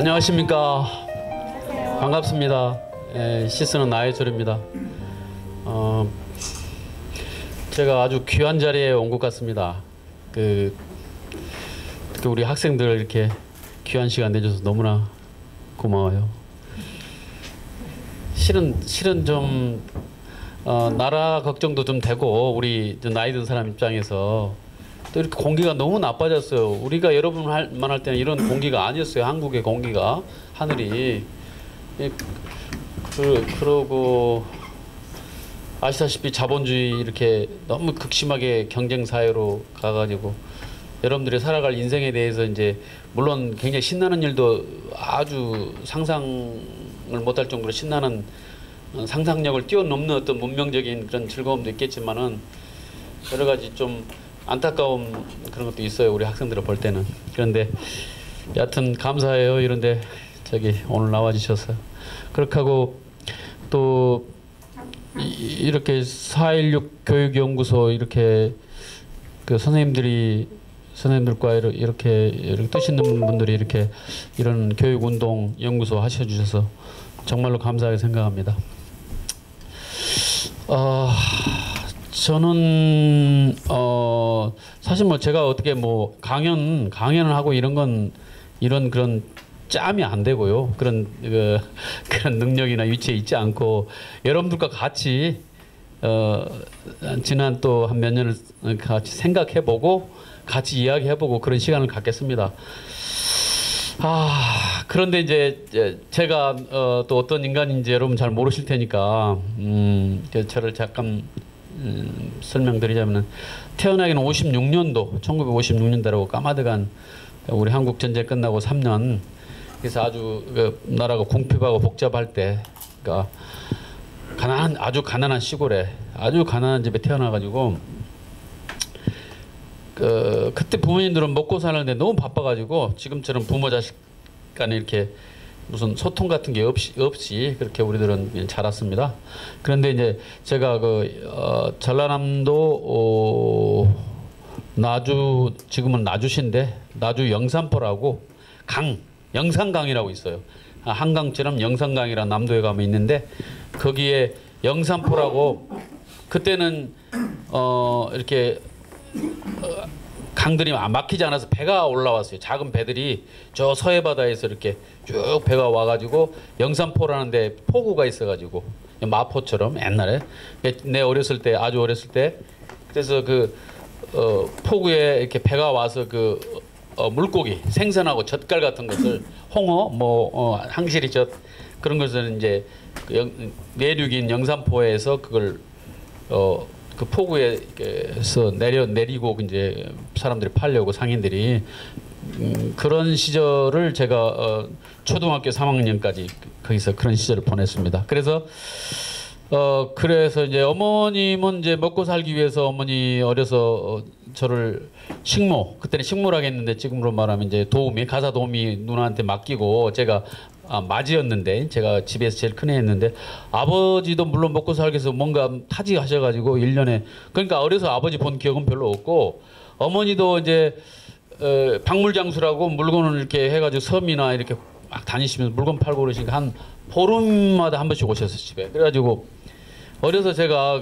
안녕하십니까. 반갑습니다. 시스는 나혜철입니다. 제가 아주 귀한 자리에 온 것 같습니다. 특히 우리 학생들 이렇게 귀한 시간 내줘서 너무나 고마워요. 실은 좀 나라 걱정도 좀 되고, 우리 나이 든 사람 입장에서 또 이렇게 공기가 너무 나빠졌어요. 우리가 여러분 만할 때는 이런 공기가 아니었어요. 한국의 공기가, 하늘이. 그러고 아시다시피 자본주의 이렇게 너무 극심하게 경쟁 사회로 가가지고 여러분들이 살아갈 인생에 대해서 이제 물론 굉장히 신나는 일도 아주 상상을 못할 정도로 신나는 상상력을 뛰어넘는 어떤 문명적인 그런 즐거움도 있겠지만은 여러 가지 좀 안타까운 그런 것도 있어요. 우리 학생들을 볼 때는. 그런데 여하튼 감사해요. 이런데 오늘 나와주셔서. 그렇게 하고 또 이렇게 4.16 교육연구소 이렇게 그 선생님들과 이렇게 뜻 있는 분들이 이렇게 이런 교육운동 연구소 하셔주셔서 정말로 감사하게 생각합니다. 저는 사실 뭐 제가 어떻게 뭐 강연을 하고 이런 그런 짬이 안 되고요. 그런 능력이나 위치에 있지 않고 여러분들과 같이 지난 또 한 몇 년을 같이 생각해보고 같이 이야기해보고 그런 시간을 갖겠습니다. 그런데 이제 제가 또 어떤 인간인지 여러분 잘 모르실 테니까 저를 잠깐 설명드리자면은 태어나기는 56년도 1956년도라고 까마득한 우리 한국 전쟁 끝나고 3년, 그래서 아주 나라가 궁핍하고 복잡할 때, 그러니까 아주 가난한 시골에 아주 가난한 집에 태어나가지고 그때 부모님들은 먹고 사는데 너무 바빠가지고 지금처럼 부모 자식 간에 이렇게 무슨 소통 같은 게 없이 그렇게 우리들은 자랐습니다. 그런데 이제 제가 전라남도 나주, 지금은 나주시인데 나주 영산포라고 영산강이라고 있어요. 한강처럼 영산강이라는 남도에 가면 있는데 거기에 영산포라고, 그때는 이렇게 강들이 막히지 않아서 배가 올라왔어요. 작은 배들이 저 서해 바다에서 이렇게 쭉 배가 와가지고 영산포라는 데 포구가 있어가지고 마포처럼 옛날에 내 어렸을 때, 아주 어렸을 때, 그래서 포구에 이렇게 배가 와서 물고기, 생선하고 젓갈 같은 것을 홍어, 항시리젓 그런 것을 이제 내륙인 영산포에서 그걸 그 포구에서 내리고 이제 사람들이 팔려고, 상인들이. 그런 시절을 제가 초등학교 3학년까지 거기서 그런 시절을 보냈습니다. 그래서 이제 어머님은 이제 먹고 살기 위해서 어머니 어려서 저를 그때는 식모라고 했는데 지금으로 말하면 이제 가사 도우미 누나한테 맡기고, 제가 맞이였는데 제가 집에서 제일 큰 애였는데, 아버지도 물론 먹고 살기 위해서 뭔가 타직하셔가지고 1년에, 그러니까 어려서 아버지 본 기억은 별로 없고, 어머니도 이제 박물장수라고 물건을 이렇게 해가지고 섬이나 이렇게 막 다니시면서 물건 팔고 그러시니까 한 보름마다 한 번씩 오셨어요, 집에. 그래가지고 어려서 제가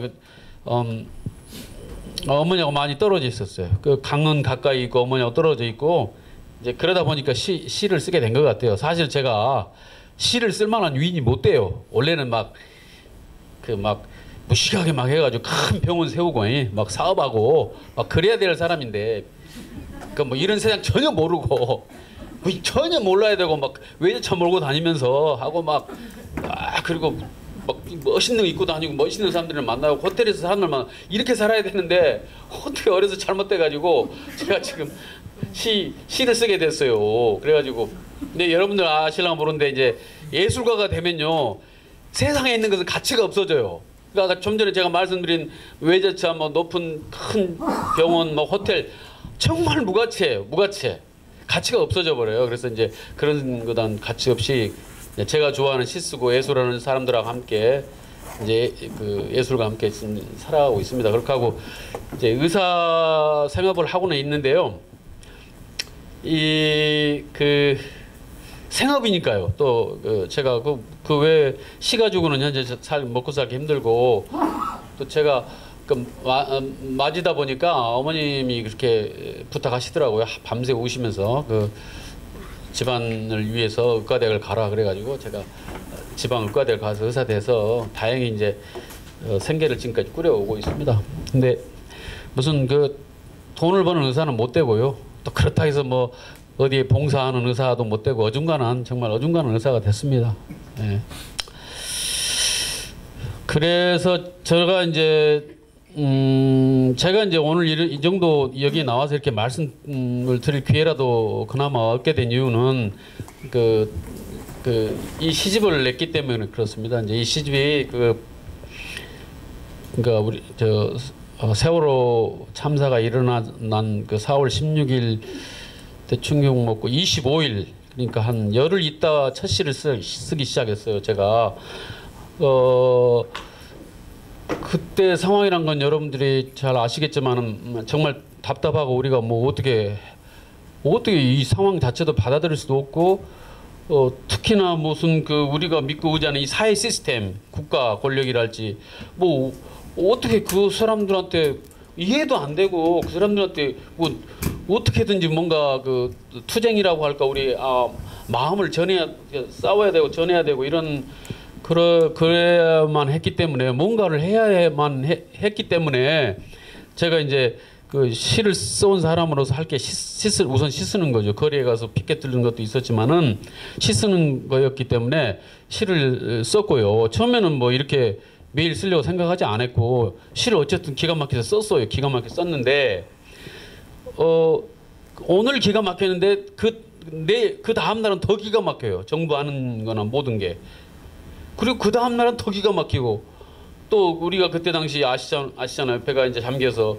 어머니하고 많이 떨어져 있었어요. 강은 가까이 있고 어머니하고 떨어져 있고, 이제 그러다 보니까 시를 쓰게 된 것 같아요. 사실 제가 시를 쓸 만한 위인이 못 돼요. 원래는 무식하게 막 해가지고 큰 병원 세우고 막 사업하고 막 그래야 될 사람인데, 뭐 이런 세상 전혀 모르고 전혀 몰라야 되고 막 외제차 몰고 다니면서 하고 그리고 막 멋있는 거 입고 다니고 멋있는 사람들을 만나고 호텔에서 사람들 만나고 이렇게 살아야 되는데, 어떻게 어려서 잘못돼가지고 제가 지금 시를 쓰게 됐어요. 그래가지고 근데 여러분들 아실랑가 모르는데 이제 예술가가 되면요, 세상에 있는 것은 가치가 없어져요. 그러니까 좀 전에 제가 말씀드린 외제차, 높은 큰 병원, 호텔, 정말 무가치예요. 무가치. 가치가 없어져 버려요. 그래서 이제 그런 거단 가치 없이 제가 좋아하는 시 쓰고 예술하는 사람들하고 함께 이제 예술과 함께 살아가고 있습니다. 그렇게 하고 이제 의사 생업을 하고는 있는데요. 생업이니까요. 또 제가 그 외에 시 가지고는 현재 먹고 살기 힘들고 또 제가 맞이다 보니까 어머님이 그렇게 부탁하시더라고요. 밤새 우시면서 그 집안을 위해서 의과대학을 가라 그래가지고 제가 지방 의과대를 가서 의사 돼서 다행히 이제 생계를 지금까지 꾸려오고 있습니다. 근데 무슨 돈을 버는 의사는 못 되고요. 또 그렇다 해서 뭐 어디에 봉사하는 의사도 못 되고 정말 어중간한 의사가 됐습니다. 예. 그래서 제가 이제 오늘 이 정도 여기 나와서 이렇게 말씀을 드릴 기회라도 그나마 얻게 된 이유는 이 시집을 냈기 때문에 그렇습니다. 이제 이 시집이 그러니까 우리 세월호 참사가 일어난 그 4월 16일 대충경 먹고 25일 그러니까 한 열흘 있다 첫 시를 쓰기 시작했어요. 제가 그때 상황이란 건 여러분들이 잘 아시겠지만은 정말 답답하고 우리가 뭐 어떻게 이 상황 자체도 받아들일 수도 없고 특히나 무슨 우리가 믿고 의지하는 이 사회 시스템, 국가 권력이랄지 뭐 어떻게 그 사람들한테 이해도 안 되고 그 사람들한테 뭐 어떻게든지 뭔가 투쟁이라고 할까 우리 마음을 싸워야 되고 전해야 되고 이런 그래야만 했기 때문에 뭔가를 해야만 했기 때문에 제가 이제 시를 써온 사람으로서 할 게 우선 시 쓰는 거죠. 거리에 가서 피켓 들는 것도 있었지만은 시 쓰는 거였기 때문에 시를 썼고요. 처음에는 뭐 이렇게 매일 쓰려고 생각하지 않았고 시를 어쨌든 기가 막혀서 썼어요. 기가 막혀 썼는데 오늘 기가 막혔는데 그 다음 날은 더 기가 막혀요. 정부 하는 거나 모든 게. 그리고 그 다음 날은 더 기가 막히고 또 우리가 그때 당시 아시잖아요. 배가 이제 잠겨서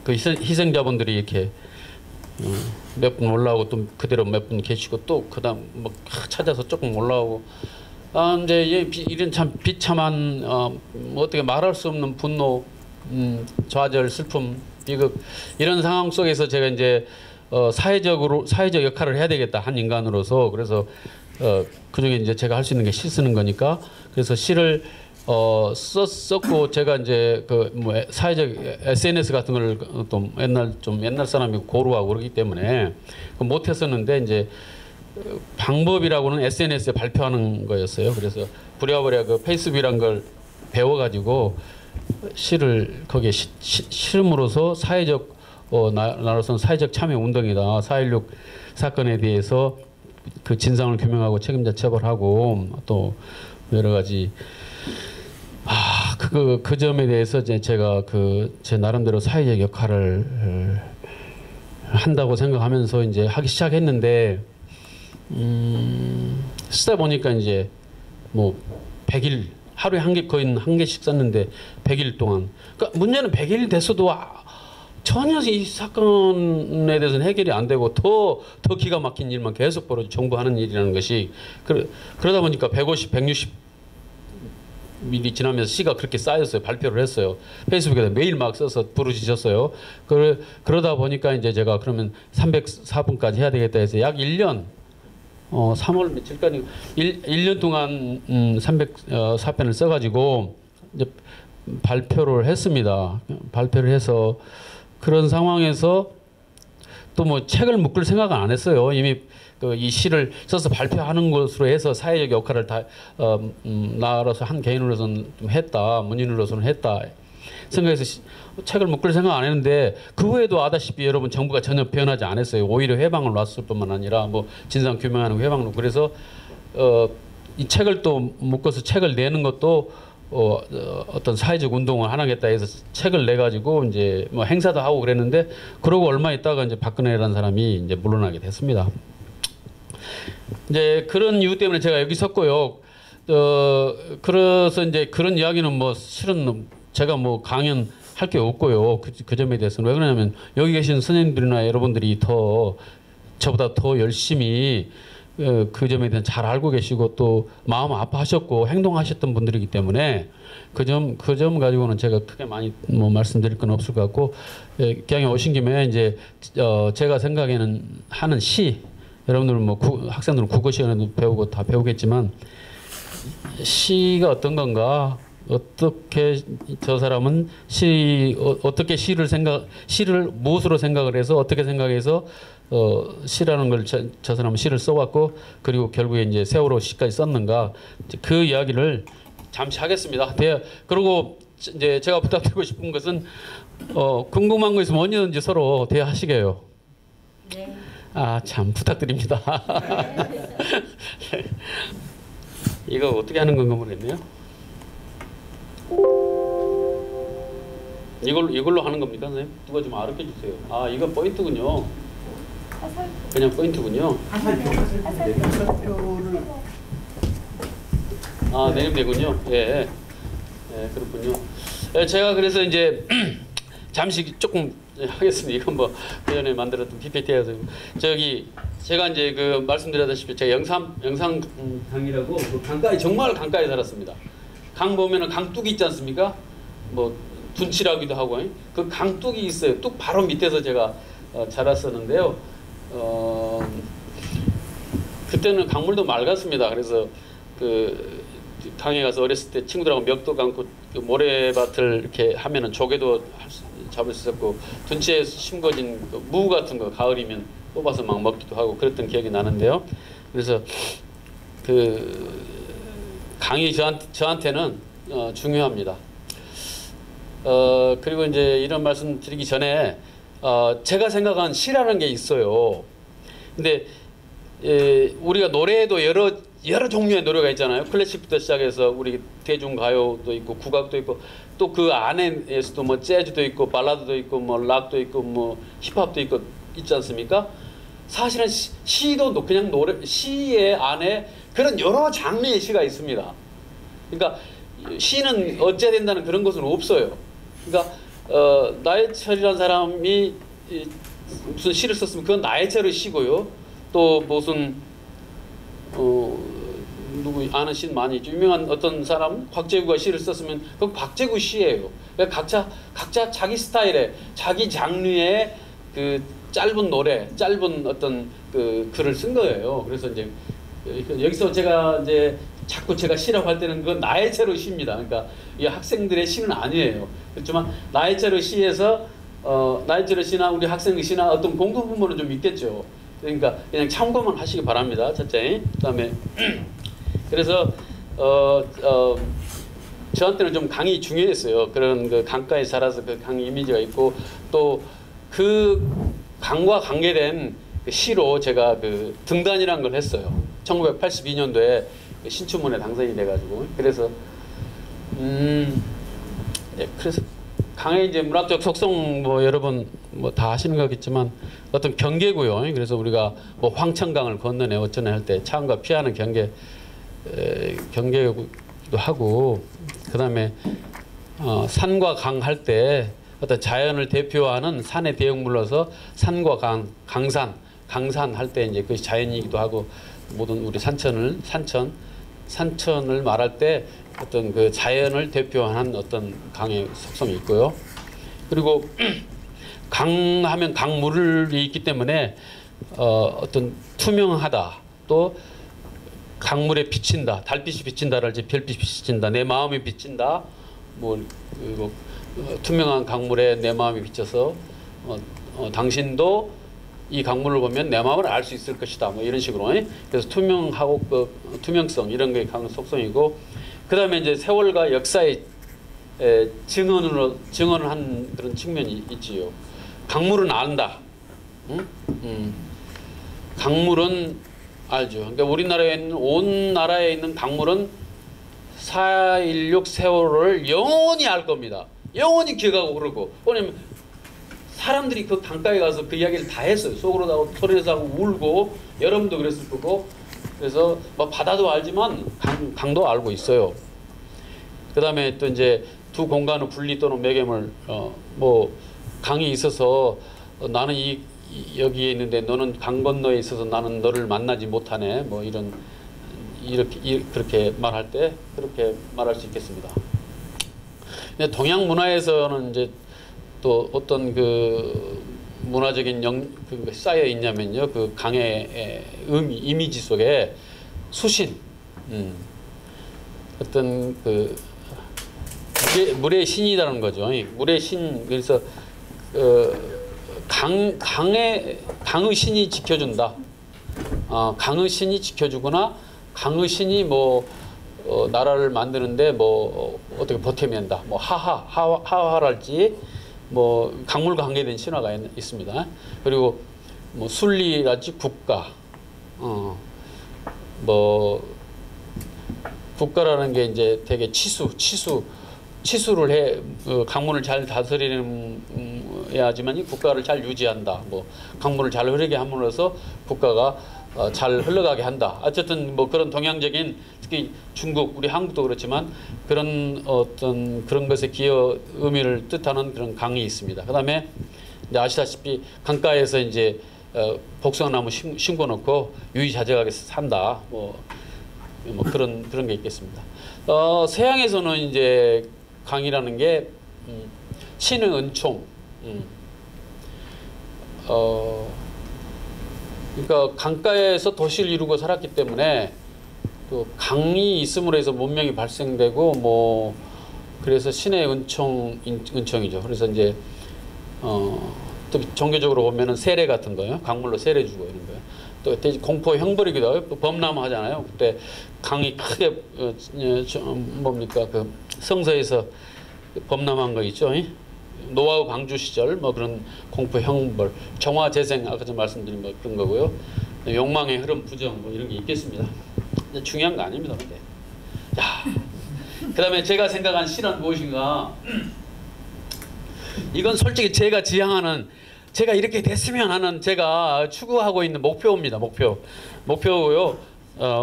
희생자분들이 이렇게 몇 분 올라오고 또 그대로 몇 분 계시고 또 그다음 뭐 찾아서 조금 올라오고 이제 이런 참 비참한 어떻게 말할 수 없는 분노, 좌절, 슬픔, 비극 이런 상황 속에서 제가 이제 사회적 역할을 해야 되겠다 한 인간으로서 그래서 그중에 이제 제가 할 수 있는 게 시 쓰는 거니까 그래서 시를 썼고 제가 이제 뭐 사회적 SNS 같은 걸 또 옛날 사람이 고루하고 그러기 때문에 못 했었는데 이제 방법이라고는 SNS에 발표하는 거였어요. 그래서 부랴부랴 페이스북이란 걸 배워가지고 시를 거기에 실음으로써 사회적 나로서는 사회적 참여 운동이다. 4.16 사건에 대해서 그 진상을 규명하고 책임자 처벌하고 또 여러 가지 그 점에 대해서 제가 제 나름대로 사회적 역할을 한다고 생각하면서 이제 하기 시작했는데 쓰다 보니까 이제 뭐 100일 하루에 거의 한 개씩 썼는데 100일 동안 그러니까 문제는 100일이 됐어도 전혀 이 사건에 대해서는 해결이 안 되고 더 기가 막힌 일만 계속 벌어져 정부 하는 일이라는 것이 그러다 보니까 150, 160 일이 지나면서 시가 그렇게 쌓였어요. 발표를 했어요. 페이스북에다 매일 막 써서 부르짖었어요. 그러다 보니까 이제 제가 그러면 304분까지 해야 되겠다 해서 약 1년 3월 며칠까지 1년 동안 304편을 써가지고 이제 발표를 했습니다. 발표를 해서 그런 상황에서 또 뭐 책을 묶을 생각은 안 했어요. 이미 이 시를 써서 발표하는 것으로 해서 사회적 역할을 나로서 한 개인으로서는 좀 했다. 문인으로서는 했다. 생각해서 책을 묶을 생각 안 했는데 그 후에도 아다시피 여러분 정부가 전혀 변하지 않았어요. 오히려 해방을 놨을 뿐만 아니라 뭐 진상 규명하는 해방도 그래서 이 책을 또 묶어서 책을 내는 것도 어떤 사회적 운동을 하나겠다 해서 책을 내 가지고 이제 뭐 행사도 하고 그랬는데 그러고 얼마 있다가 이제 박근혜라는 사람이 이제 물러나게 됐습니다. 이제 그런 이유 때문에 제가 여기 섰고요. 그래서 이제 그런 이야기는 뭐 실은 제가 뭐 강연할 게 없고요. 그 점에 대해서는 왜 그러냐면 여기 계신 선생님들이나 여러분들이 저보다 더 열심히 그 점에 대해서 잘 알고 계시고 또 마음 아파하셨고 행동하셨던 분들이기 때문에 그 점 가지고는 제가 크게 많이 뭐 말씀드릴 건 없을 것 같고, 기왕에 오신 김에 이제 제가 생각에는 하는 시, 여러분들은 뭐 학생들은 국어 시간에도 배우고 다 배우겠지만 시가 어떤 건가, 어떻게 저 사람은 어떻게 시를 무엇으로 생각을 해서 어떻게 생각해서 시라는 걸 저 사람은 시를 써왔고, 그리고 결국에 이제 세월호 시까지 썼는가, 그 이야기를 잠시 하겠습니다. 그리고 이제 제가 부탁드리고 싶은 것은 궁금한 거 있으면 언제든지 서로 대화하시게요. 네. 아, 참 부탁드립니다. 이거 어떻게 하는 건가 모르겠네요. 이걸로 하는 겁니까, 선생님? 누가 좀 알려 주세요. 아, 이거 포인트군요. 그냥 포인트군요. 아, 내림되군요. 예, 예, 그렇군요. 제가 그래서 이제 잠시 조금 하겠습니다. 이건 뭐 그 전에 만들었던 PPT에서 제가 이제 그 말씀드렸다시피 제가 영상 강이라고 그 강가에, 정말 강가에 살았습니다. 강 보면은 강둑이 있지 않습니까? 뭐 둔치라기도 하고, 그 강둑이 있어요. 뚝 바로 밑에서 제가 자랐었는데요. 그때는 강물도 맑았습니다. 그래서 그 강에 가서 어렸을 때 친구들하고 멱도 감고 그 모래밭을 이렇게 하면은 조개도 잡을 수 있었고, 둔치에 심겨진 그 무 같은 거 가을이면 뽑아서 막 먹기도 하고 그랬던 기억이 나는데요. 그래서 그 강이 저한테는 중요합니다. 그리고 이제 이런 말씀 드리기 전에 제가 생각한 시라는 게 있어요. 근데 우리가 노래에도 여러 종류의 노래가 있잖아요. 클래식부터 시작해서 우리 대중가요도 있고 국악도 있고, 또 그 안에서도 뭐 재즈도 있고 발라드도 있고 뭐 락도 있고 뭐 힙합도 있고 있지 않습니까? 사실은 시도 그냥 시의 안에 그런 여러 장르의 시가 있습니다. 그러니까 시는 어째야 된다는 그런 것은 없어요. 그러니까 나해철이라는 사람이 무슨 시를 썼으면 그건 나해철의 시고요. 또 무슨 누구 아는 시인 많이 있죠. 유명한 어떤 사람 곽재구가 시를 썼으면 그건 곽재구 시예요. 그러니까 각자 자기 스타일의 자기 장르의 그 짧은 노래, 짧은 어떤 그 글을 쓴 거예요. 그래서 이제 여기서 제가 이제 자꾸 제가 시라고 할 때는 그건 나해철의 시입니다. 그러니까 이 학생들의 시는 아니에요. 그렇지만 나해철의 시에서 나해철의 시나 우리 학생의 시나 어떤 공통분모는 좀 있겠죠. 그러니까 그냥 참고만 하시기 바랍니다. 첫째. 그다음에 그래서 저한테는 좀 강이 중요했어요. 그런 그 강가에 자라서 그 강 이미지가 있고, 또 그 강과 관계된 그 시로 제가 그 등단이라는 걸 했어요. 1982년도에 그 신춘문예 당선이 돼가지고. 그래서 그래서 강의 이제 문학적 속성 뭐 여러분 뭐 다 아시는 거겠지만 어떤 경계고요. 그래서 우리가 뭐 황천강을 건너네 어쩌네 할 때 차원과 피하는 경계기도 하고, 그다음에 산과 강 할 때 어떤 자연을 대표하는 산의 대형물로서 산과 강산 할 때 이제 그것이 자연이기도 하고, 모든 우리 산천을 말할 때 어떤 그 자연을 대표하는 어떤 강의 속성이 있고요. 그리고 강하면 강물이 있기 때문에 어떤 투명하다, 또 강물에 비친다, 달빛이 비친다랄지 별빛이 비친다, 내 마음이 비친다, 뭐 그리고 투명한 강물에 내 마음이 비쳐서 당신도 이 강물을 보면 내 마음을 알 수 있을 것이다, 뭐 이런 식으로. 그래서 투명하고 그 투명성 이런 게 강한 속성이고, 그 다음에 이제 세월과 역사의 증언을 한 그런 측면이 있지요. 강물은 안다. 강물은 알죠. 그러니까 우리나라에 있는 온 나라에 있는 강물은 4.16 세월호를 영원히 알 겁니다. 영원히 기억하고 그러고. 왜냐면 사람들이 그 강가에 가서 그 이야기를 다 했어요. 속으로 나고 소리내서 하고 울고, 여러분도 그랬을 거고. 그래서 뭐 바다도 알지만 강도 알고 있어요. 그 다음에 또 이제 두 공간의 분리 또는 매개물, 뭐 강이 있어서 나는 이 여기에 있는데 너는 강 건너에 있어서 나는 너를 만나지 못하네. 뭐 이렇게 그렇게 말할 때 그렇게 말할 수 있겠습니다. 근데 동양 문화에서는 이제 또 어떤 그 문화적인 그 쌓여 있냐면요, 그 강의 이미지 속에 수신, 어떤 그 물의 신이라는 거죠. 물의 신. 그래서 강의 신이 지켜준다. 강의 신이 지켜주거나 강의 신이 뭐 나라를 만드는데 뭐 어떻게 버텨낸다. 뭐 하하랄지 뭐 강물과 관계된 신화가 있습니다. 그리고 뭐 순리랄지 국가. 뭐 국가라는 게 이제 되게 치수를 해 강물을 잘 다스리야지만 국가를 잘 유지한다. 뭐 강물을 잘 흐르게 함으로써 국가가 잘 흘러가게 한다. 어쨌든 뭐 그런 동양적인, 특히 중국, 우리 한국도 그렇지만 그런 어떤 그런 것의 기여 의미를 뜻하는 그런 강이 있습니다. 그다음에 이제 아시다시피 강가에서 이제 복숭아나무 심고 놓고 유의자적하게 산다. 뭐 그런 게 있겠습니다. 서양에서는 이제 강이라는 게 신의 은총. 그러니까 강가에서 도시를 이루고 살았기 때문에 또 강이 있음으로 해서 문명이 발생되고 뭐 그래서 신의 은총이죠. 그래서 이제 또 종교적으로 보면은 세례 같은 거요. 강물로 세례 주고 이런 거요. 또 공포 형벌이기도 하고 범람 하잖아요. 그때 강이 크게 뭡니까 그 성서에서 범람한 거 있죠. 노아우 방주 시절 뭐 그런 공포 형벌, 정화 재생 아까 전 말씀드린 뭐 그런 거고요. 욕망의 흐름 부정 뭐 이런 게 있겠습니다. 중요한 거 아닙니다. 근데 자, 그다음에 제가 생각한 신은 무엇인가? 이건 솔직히 제가 지향하는, 제가 이렇게 됐으면 하는, 제가 추구하고 있는 목표입니다. 목표고요.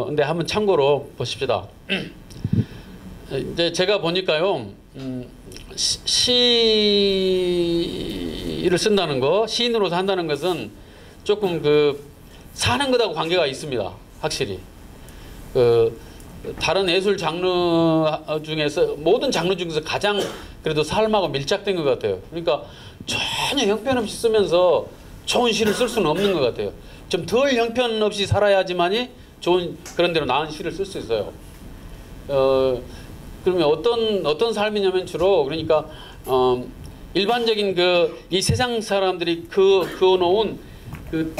근데 한번 참고로 보십시다. 이제 제가 보니까요, 시를 쓴다는 거, 시인으로서 한다는 것은 조금 그 사는 것하고 관계가 있습니다. 확실히. 다른 예술 장르 중에서, 모든 장르 중에서 가장 그래도 삶하고 밀착된 것 같아요. 그러니까 전혀 형편없이 쓰면서 좋은 시를 쓸 수는 없는 것 같아요. 좀 덜 형편없이 살아야지만이 좋은, 그런 대로 나은 시를 쓸 수 있어요. 그러면 어떤 삶이냐면 주로, 그러니까 일반적인 이 세상 사람들이 그어놓은 그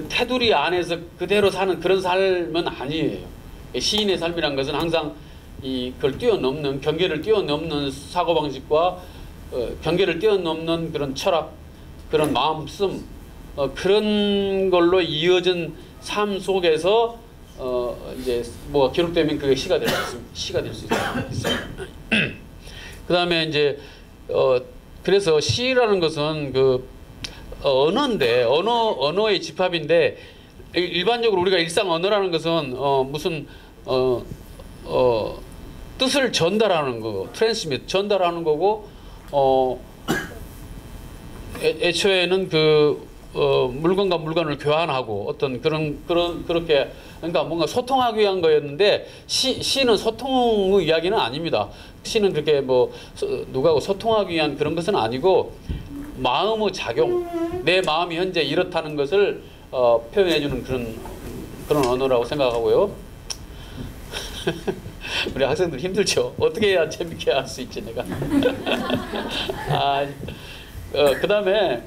테두리 안에서 그대로 사는 그런 삶은 아니에요. 시인의 삶이란 것은 항상 그걸 뛰어넘는, 경계를 뛰어넘는 사고방식과 경계를 뛰어넘는 그런 철학, 그런 마음씀, 그런 걸로 이어진 삶 속에서 이제 뭐 기록되면 그게 시가 될 수 있어요. 그다음에 이제 그래서 시라는 것은 그 언어인데, 언어의 집합인데, 일반적으로 우리가 일상 언어라는 것은 무슨 뜻을 전달하는 거, 트랜스미트 전달하는 거고, 애초에는 물건과 물건을 교환하고 어떤 그렇게, 그러니까 뭔가 소통하기 위한 거였는데, 시는 소통의 이야기는 아닙니다. 시는 그렇게 뭐 누구하고 소통하기 위한 그런 것은 아니고, 마음의 작용, 내 마음이 현재 이렇다는 것을 표현해주는 그런 언어라고 생각하고요. 우리 학생들 힘들죠. 어떻게 해야 재밌게 할 수 있지 내가. 그다음에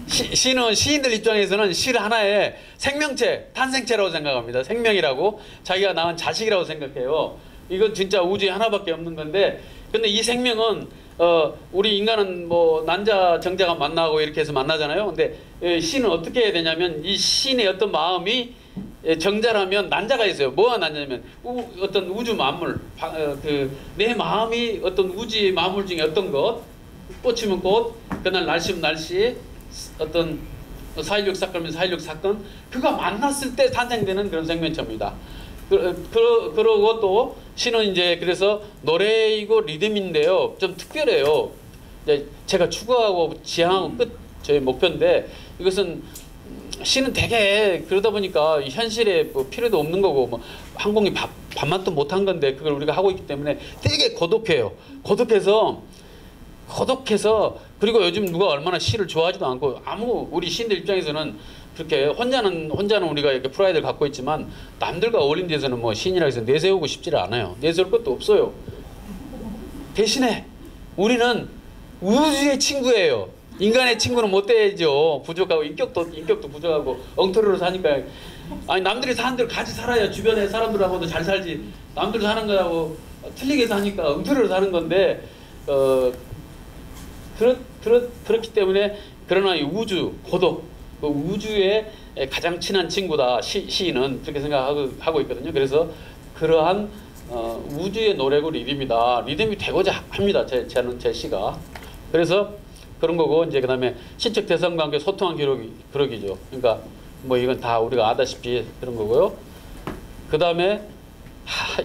시는, 시인들 입장에서는 시를 하나의 생명체, 탄생체라고 생각합니다. 생명이라고, 자기가 낳은 자식이라고 생각해요. 이건 진짜 우주에 하나밖에 없는 건데, 근데 이 생명은 우리 인간은 뭐 난자 정자가 만나고 이렇게 해서 만나잖아요. 근데 시는 어떻게 해야 되냐면, 이 시인의 어떤 마음이, 정자라면 난자가 있어요. 뭐가 난자냐면 어떤 우주 만물, 내 마음이 어떤 우주의 만물 중에 어떤 것, 꽃이면 꽃, 그날 날씨면 날씨, 어떤 4.16 사건이면 4.16 사건, 그가 만났을 때 탄생되는 그런 생명체입니다. 그러고 또 시는 이제 그래서 노래이고 리듬인데요, 좀 특별해요. 이제 제가 추구하고 지향하고 끝 저희 목표인데 이것은 시는 되게 그러다 보니까 현실에 뭐 필요도 없는 거고 뭐 항공이 밥맛도 못한 건데 그걸 우리가 하고 있기 때문에 되게 고독해요. 고독해서 그리고 요즘 누가 얼마나 시를 좋아하지도 않고 아무 우리 시인들 입장에서는 그렇게 혼자는 우리가 이렇게 프라이드를 갖고 있지만 남들과 어울린 데서는 뭐 시인이라 해서 내세우고 싶지를 않아요. 내세울 것도 없어요. 대신에 우리는 우주의 친구예요. 인간의 친구는 못 돼야죠. 부족하고 인격도 부족하고 엉터리로 사니까 아니 남들이 사는 대로 같이 살아야 주변의 사람들하고도 잘 살지. 남들 사는 거하고 틀리게 사니까 엉터리로 사는 건데 그렇기 때문에 그러나 이 우주 고독 그 우주의 가장 친한 친구다 시인은 그렇게 생각하고 있거든요. 그래서 그러한 우주의 노래고 리듬이다. 리듬이 되고자 합니다. 제 시가. 그래서 그런 거고 이제 그다음에 시적 대상과 함께 소통한 기록이죠. 그러니까 뭐 이건 다 우리가 아다시피 그런 거고요. 그다음에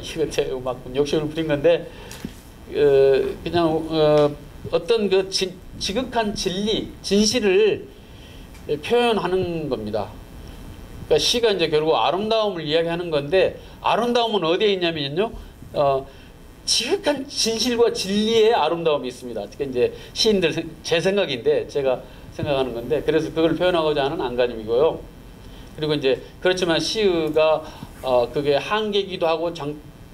이거 제가 막 욕심을 부린 건데 그냥 어떤 그 지극한 진리, 진실을 표현하는 겁니다. 그러니까 시가 이제 결국 아름다움을 이야기하는 건데 아름다움은 어디에 있냐면요. 지극한 진실과 진리의 아름다움이 있습니다. 특히 이제 시인들 제 생각인데 제가 생각하는 건데 그래서 그걸 표현하고자 하는 안간힘이고요. 그리고 이제 그렇지만 시가 그게 한계이기도 하고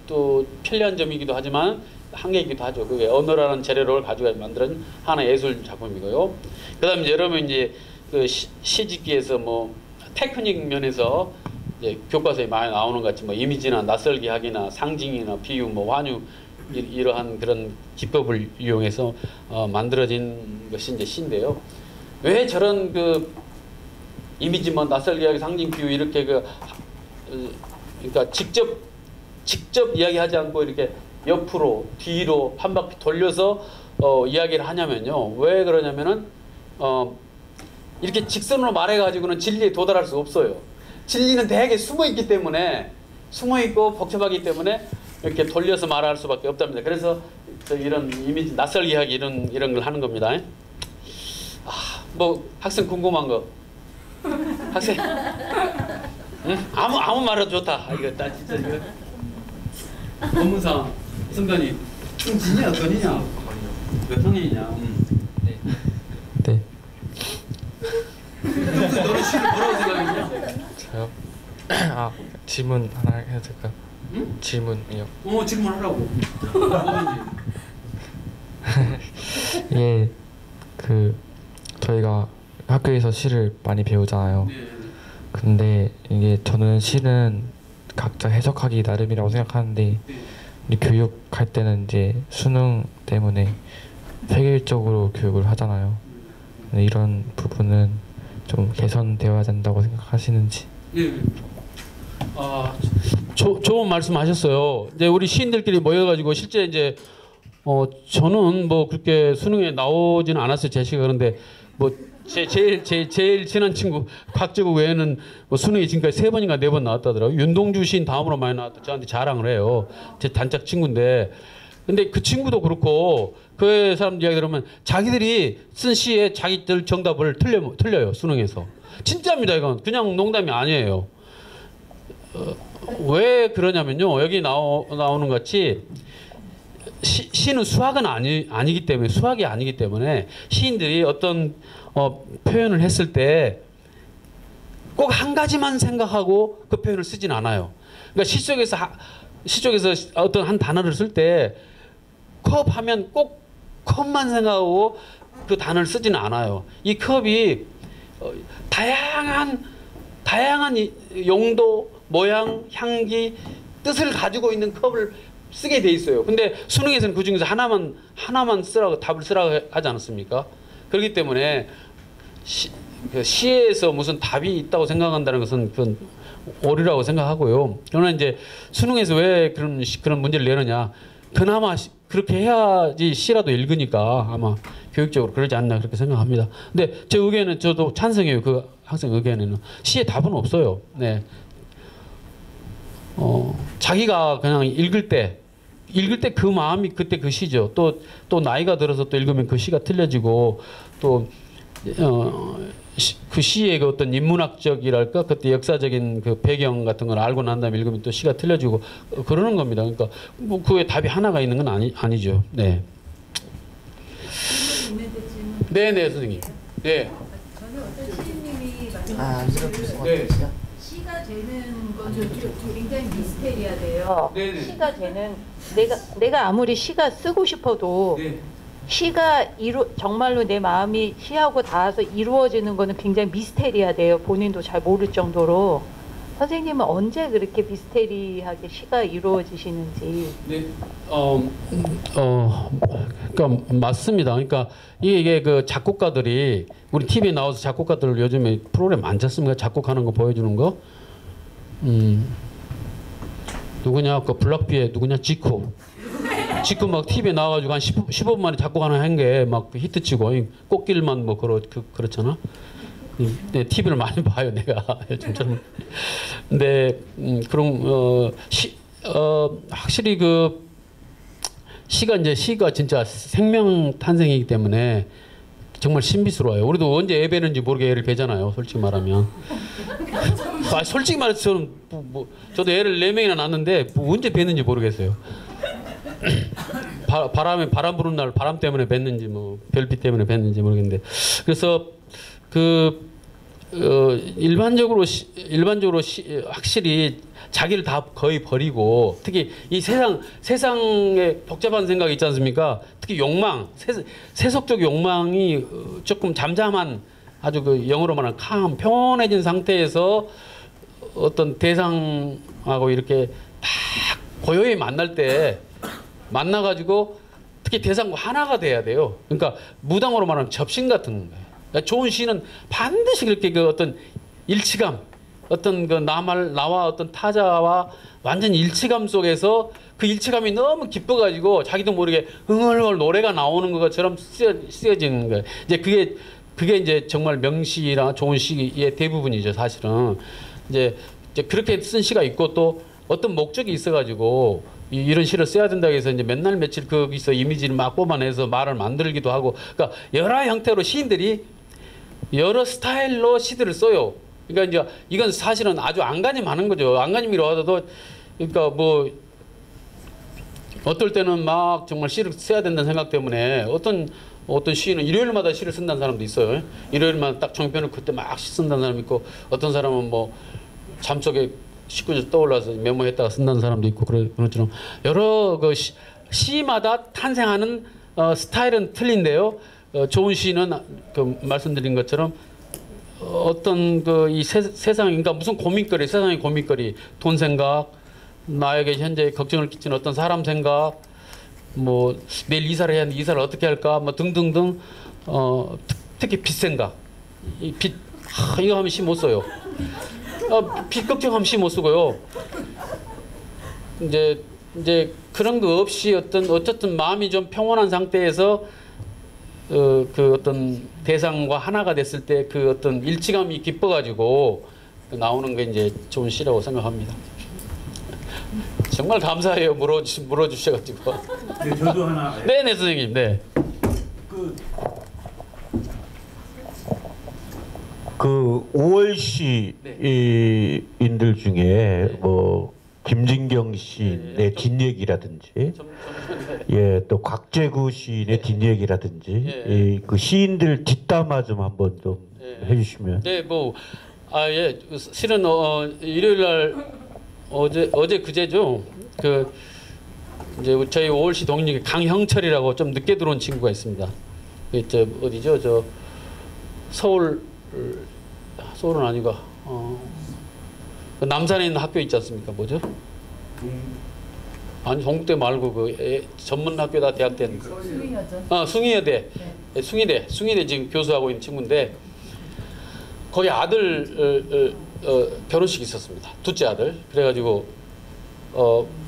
또 편리한 점이기도 하지만 한계이기도 하죠. 그게 언어라는 재료를 가지고 만드는 하나의 예술 작품이고요. 그다음에 여러분 이제 그 시집기에서 뭐 테크닉 면에서 이제 교과서에 많이 나오는 것 같이 뭐 이미지나 낯설게 하기나 상징이나 비유, 뭐 환유 이러한 그런 기법을 이용해서 만들어진 것이 이제 시인데요. 왜 저런 그 이미지 뭐 낯설게 하기, 상징, 비유 이렇게 그러니까 직접 이야기하지 않고 이렇게 옆으로 뒤로 한 바퀴 돌려서 이야기를 하냐면요. 왜 그러냐면은 이렇게 직선으로 말해가지고는 진리에 도달할 수 없어요. 진리는 되게 숨어있기 때문에 숨어있고 복잡하기 때문에 이렇게 돌려서 말할 수밖에 없답니다. 그래서 이런 이미지 낯설게 하기 이런 걸 하는 겁니다. 뭐 학생 궁금한 거 학생 응? 아무 말해도 좋다. 이거 나 진짜 이거 법문상 선관위 충진이야 건이냐 몇 학년이냐? 네. 네. 너는 시를 뭐라고 생각했냐? 저요? 질문 하나 해도 될까요? 응? 질문이요. 질문하라고. 예, 저희가 학교에서 시를 많이 배우잖아요. 네. 근데 이게 저는 시는 각자 해석하기 나름이라고 생각하는데 우리 교육할 때는 이제 수능 때문에 획일적으로 교육을 하잖아요. 근데 이런 부분은 좀 개선되어야 된다고 생각하시는지? 예. 좋은 말씀하셨어요. 이제 우리 시인들끼리 모여가지고 실제 이제 저는 뭐 그렇게 수능에 나오지는 않았어요. 제 시가. 그런데 뭐 제일 친한 친구 곽재국 외에는 뭐 수능이 지금까지 3번인가 4번 나왔다더라고요. 윤동주 시인 다음으로 많이 나왔다. 저한테 자랑을 해요. 제 단짝 친구인데. 근데 그 친구도 그렇고 그 사람 이야기 들으면 자기들이 쓴 시에 자기들 정답을 틀려요. 수능에서. 진짜입니다. 이건 그냥 농담이 아니에요. 왜 그러냐면요. 여기 나오는 것 같이 시는 수학은 아니기 때문에 수학이 아니기 때문에 시인들이 어떤 표현을 했을 때 꼭 한 가지만 생각하고 그 표현을 쓰진 않아요. 그러니까 시 쪽에서 어떤 한 단어를 쓸 때 컵 하면 꼭 컵만 생각하고 그 단어를 쓰지는 않아요. 이 컵이 다양한 용도, 모양, 향기, 뜻을 가지고 있는 컵을 쓰게 돼 있어요. 근데 수능에서는 그 중에서 하나만 쓰라고 답을 쓰라고 하지 않았습니까? 그렇기 때문에 시에서 무슨 답이 있다고 생각한다는 것은 그건 오류라고 생각하고요. 그러나 이제 수능에서 왜 그런 문제를 내느냐? 그나마 그렇게 해야지 시라도 읽으니까 아마 교육적으로 그러지 않나 그렇게 생각합니다. 근데 제 의견은 저도 찬성해요. 그 학생 의견에는 시에 답은 없어요. 네. 자기가 그냥 읽을 때 읽을 때 그 마음이 그때 그 시죠. 또 나이가 들어서 또 읽으면 그 시가 틀려지고 또 그 시의 그 어떤 인문학적이랄까 그때 역사적인 그 배경 같은 걸 알고 난 다음에 읽으면 또 시가 틀려지고 그러는 겁니다. 그러니까 뭐 그에 답이 하나가 있는 건 아니죠. 네. 네, 선생님. 네. 저는 어떤 시인님이 네. 시가 되는 건 굉장히 미스테리하대요. 네네. 시가 되는 내가 아무리 시가 쓰고 싶어도 네. 시가 정말로 내 마음이 시하고 닿아서 이루어지는 거는 굉장히 미스테리하대요. 본인도 잘 모를 정도로. 선생님은 언제 그렇게 미스테리하게 시가 이루어지시는지. 네. 그러니까 맞습니다. 그러니까 이게 그 작곡가들이 우리 TV에 나와서 작곡가들 요즘에 프로그램 많지 않습니까? 작곡하는 거 보여주는 거. 누구냐? 그 블락비의 누구냐? 지코 막 TV에 나와가지고 한 15분 만에 작곡 하나 한 게 막 히트치고 꽃길만 뭐 그렇잖아. 네, TV를 많이 봐요 내가 요즘처럼. 근데 그럼 확실히 그 시가 진짜 생명 탄생이기 때문에 정말 신비스러워요. 우리도 언제 애 배는지 모르게 애를 배잖아요. 솔직히 말하면. 솔직히 말해서 저도 애를 4명이나 낳았는데 언제 뵀는지 모르겠어요. 바람 부는 날 바람 때문에 뵀는지 뭐 별빛 때문에 뵀는지 모르겠는데 그래서 일반적으로 확실히 자기를 다 거의 버리고 특히 이 세상에 복잡한 생각이 있지 않습니까? 특히 욕망, 세속적 욕망이 조금 잠잠한 아주 그 영어로 말하는 calm, 평온해진 상태에서 어떤 대상하고 이렇게 딱 고요히 만날 때 만나가지고 특히 대상과 하나가 돼야 돼요. 그러니까 무당으로 말하면 접신 같은 거예요. 그러니까 좋은 시는 반드시 그렇게 그 어떤 일치감, 어떤 그 나와 어떤 타자와 완전 일치감 속에서 그 일치감이 너무 기뻐가지고 자기도 모르게 흥얼흥얼 노래가 나오는 것처럼 쓰여지는 거예요. 이제 그게 이제 정말 명시나 좋은 시의 대부분이죠, 사실은. 이제 그렇게 쓴 시가 있고 또 어떤 목적이 있어가지고 이런 시를 써야 된다고 해서 이제 맨날 며칠 거기서 이미지를 막 뽑아내서 말을 만들기도 하고, 그러니까 여러 형태로 시인들이 여러 스타일로 시들을 써요. 그러니까 이제 이건 사실은 아주 안간힘하는 거죠. 안간힘이라고 하더라도 그러니까 뭐 어떨 때는 막 정말 시를 써야 된다는 생각 때문에 어떤 시인은 일요일마다 시를 쓴다는 사람도 있어요. 일요일마다 딱 정편을 그때 막 시 쓴다는 사람이 있고, 어떤 사람은 뭐 잠속에 19절 떠올라서 메모했다가 쓴다는 사람도 있고, 그런 것처럼 여러 그 시마다 탄생하는 스타일은 틀린데요. 좋은 시는 그 말씀드린 것처럼 어떤 그 이 세상, 그러니까 무슨 고민거리, 세상의 고민거리, 돈 생각, 나에게 현재 걱정을 끼치는 어떤 사람 생각, 뭐 내일 이사를 해야 하는데 이사를 어떻게 할까, 뭐 등등등. 특히 빚 생각, 이거 하면 시 못 써요. 빚 걱정하면 시 못 쓰고요. 이제 그런 거 없이 어쨌든 마음이 좀 평온한 상태에서 그 어떤 대상과 하나가 됐을 때 그 어떤 일치감이 기뻐가지고 나오는 게 이제 좋은 시라고 생각합니다. 정말 감사해요. 물어주셔가지고. 네, 저도 하나. 네네 선생님. 네. 그 5월 시인들 중에 뭐 김진경 시인의 뒷얘기라든지, 예, 또 곽재구 시인의 뒷얘기라든지, 그 시인들 뒷담화 좀 한번 좀 해주시면. 네, 뭐 예, 실은 일요일 날 어제 그제죠. 그 이제 저희 5월시 동료 강형철이라고 좀 늦게 들어온 친구가 있습니다. 저 어디죠? 저 서울은 아니고 그 남산에 있는 학교 있지 않습니까? 뭐죠? 아니 동국대 말고 그 전문 학교다 대학된 숭의여대. 네. 숭의대 지금 교수하고 있는 친구인데 거기 아들 결혼식이 있었습니다. 둘째 아들. 그래가지고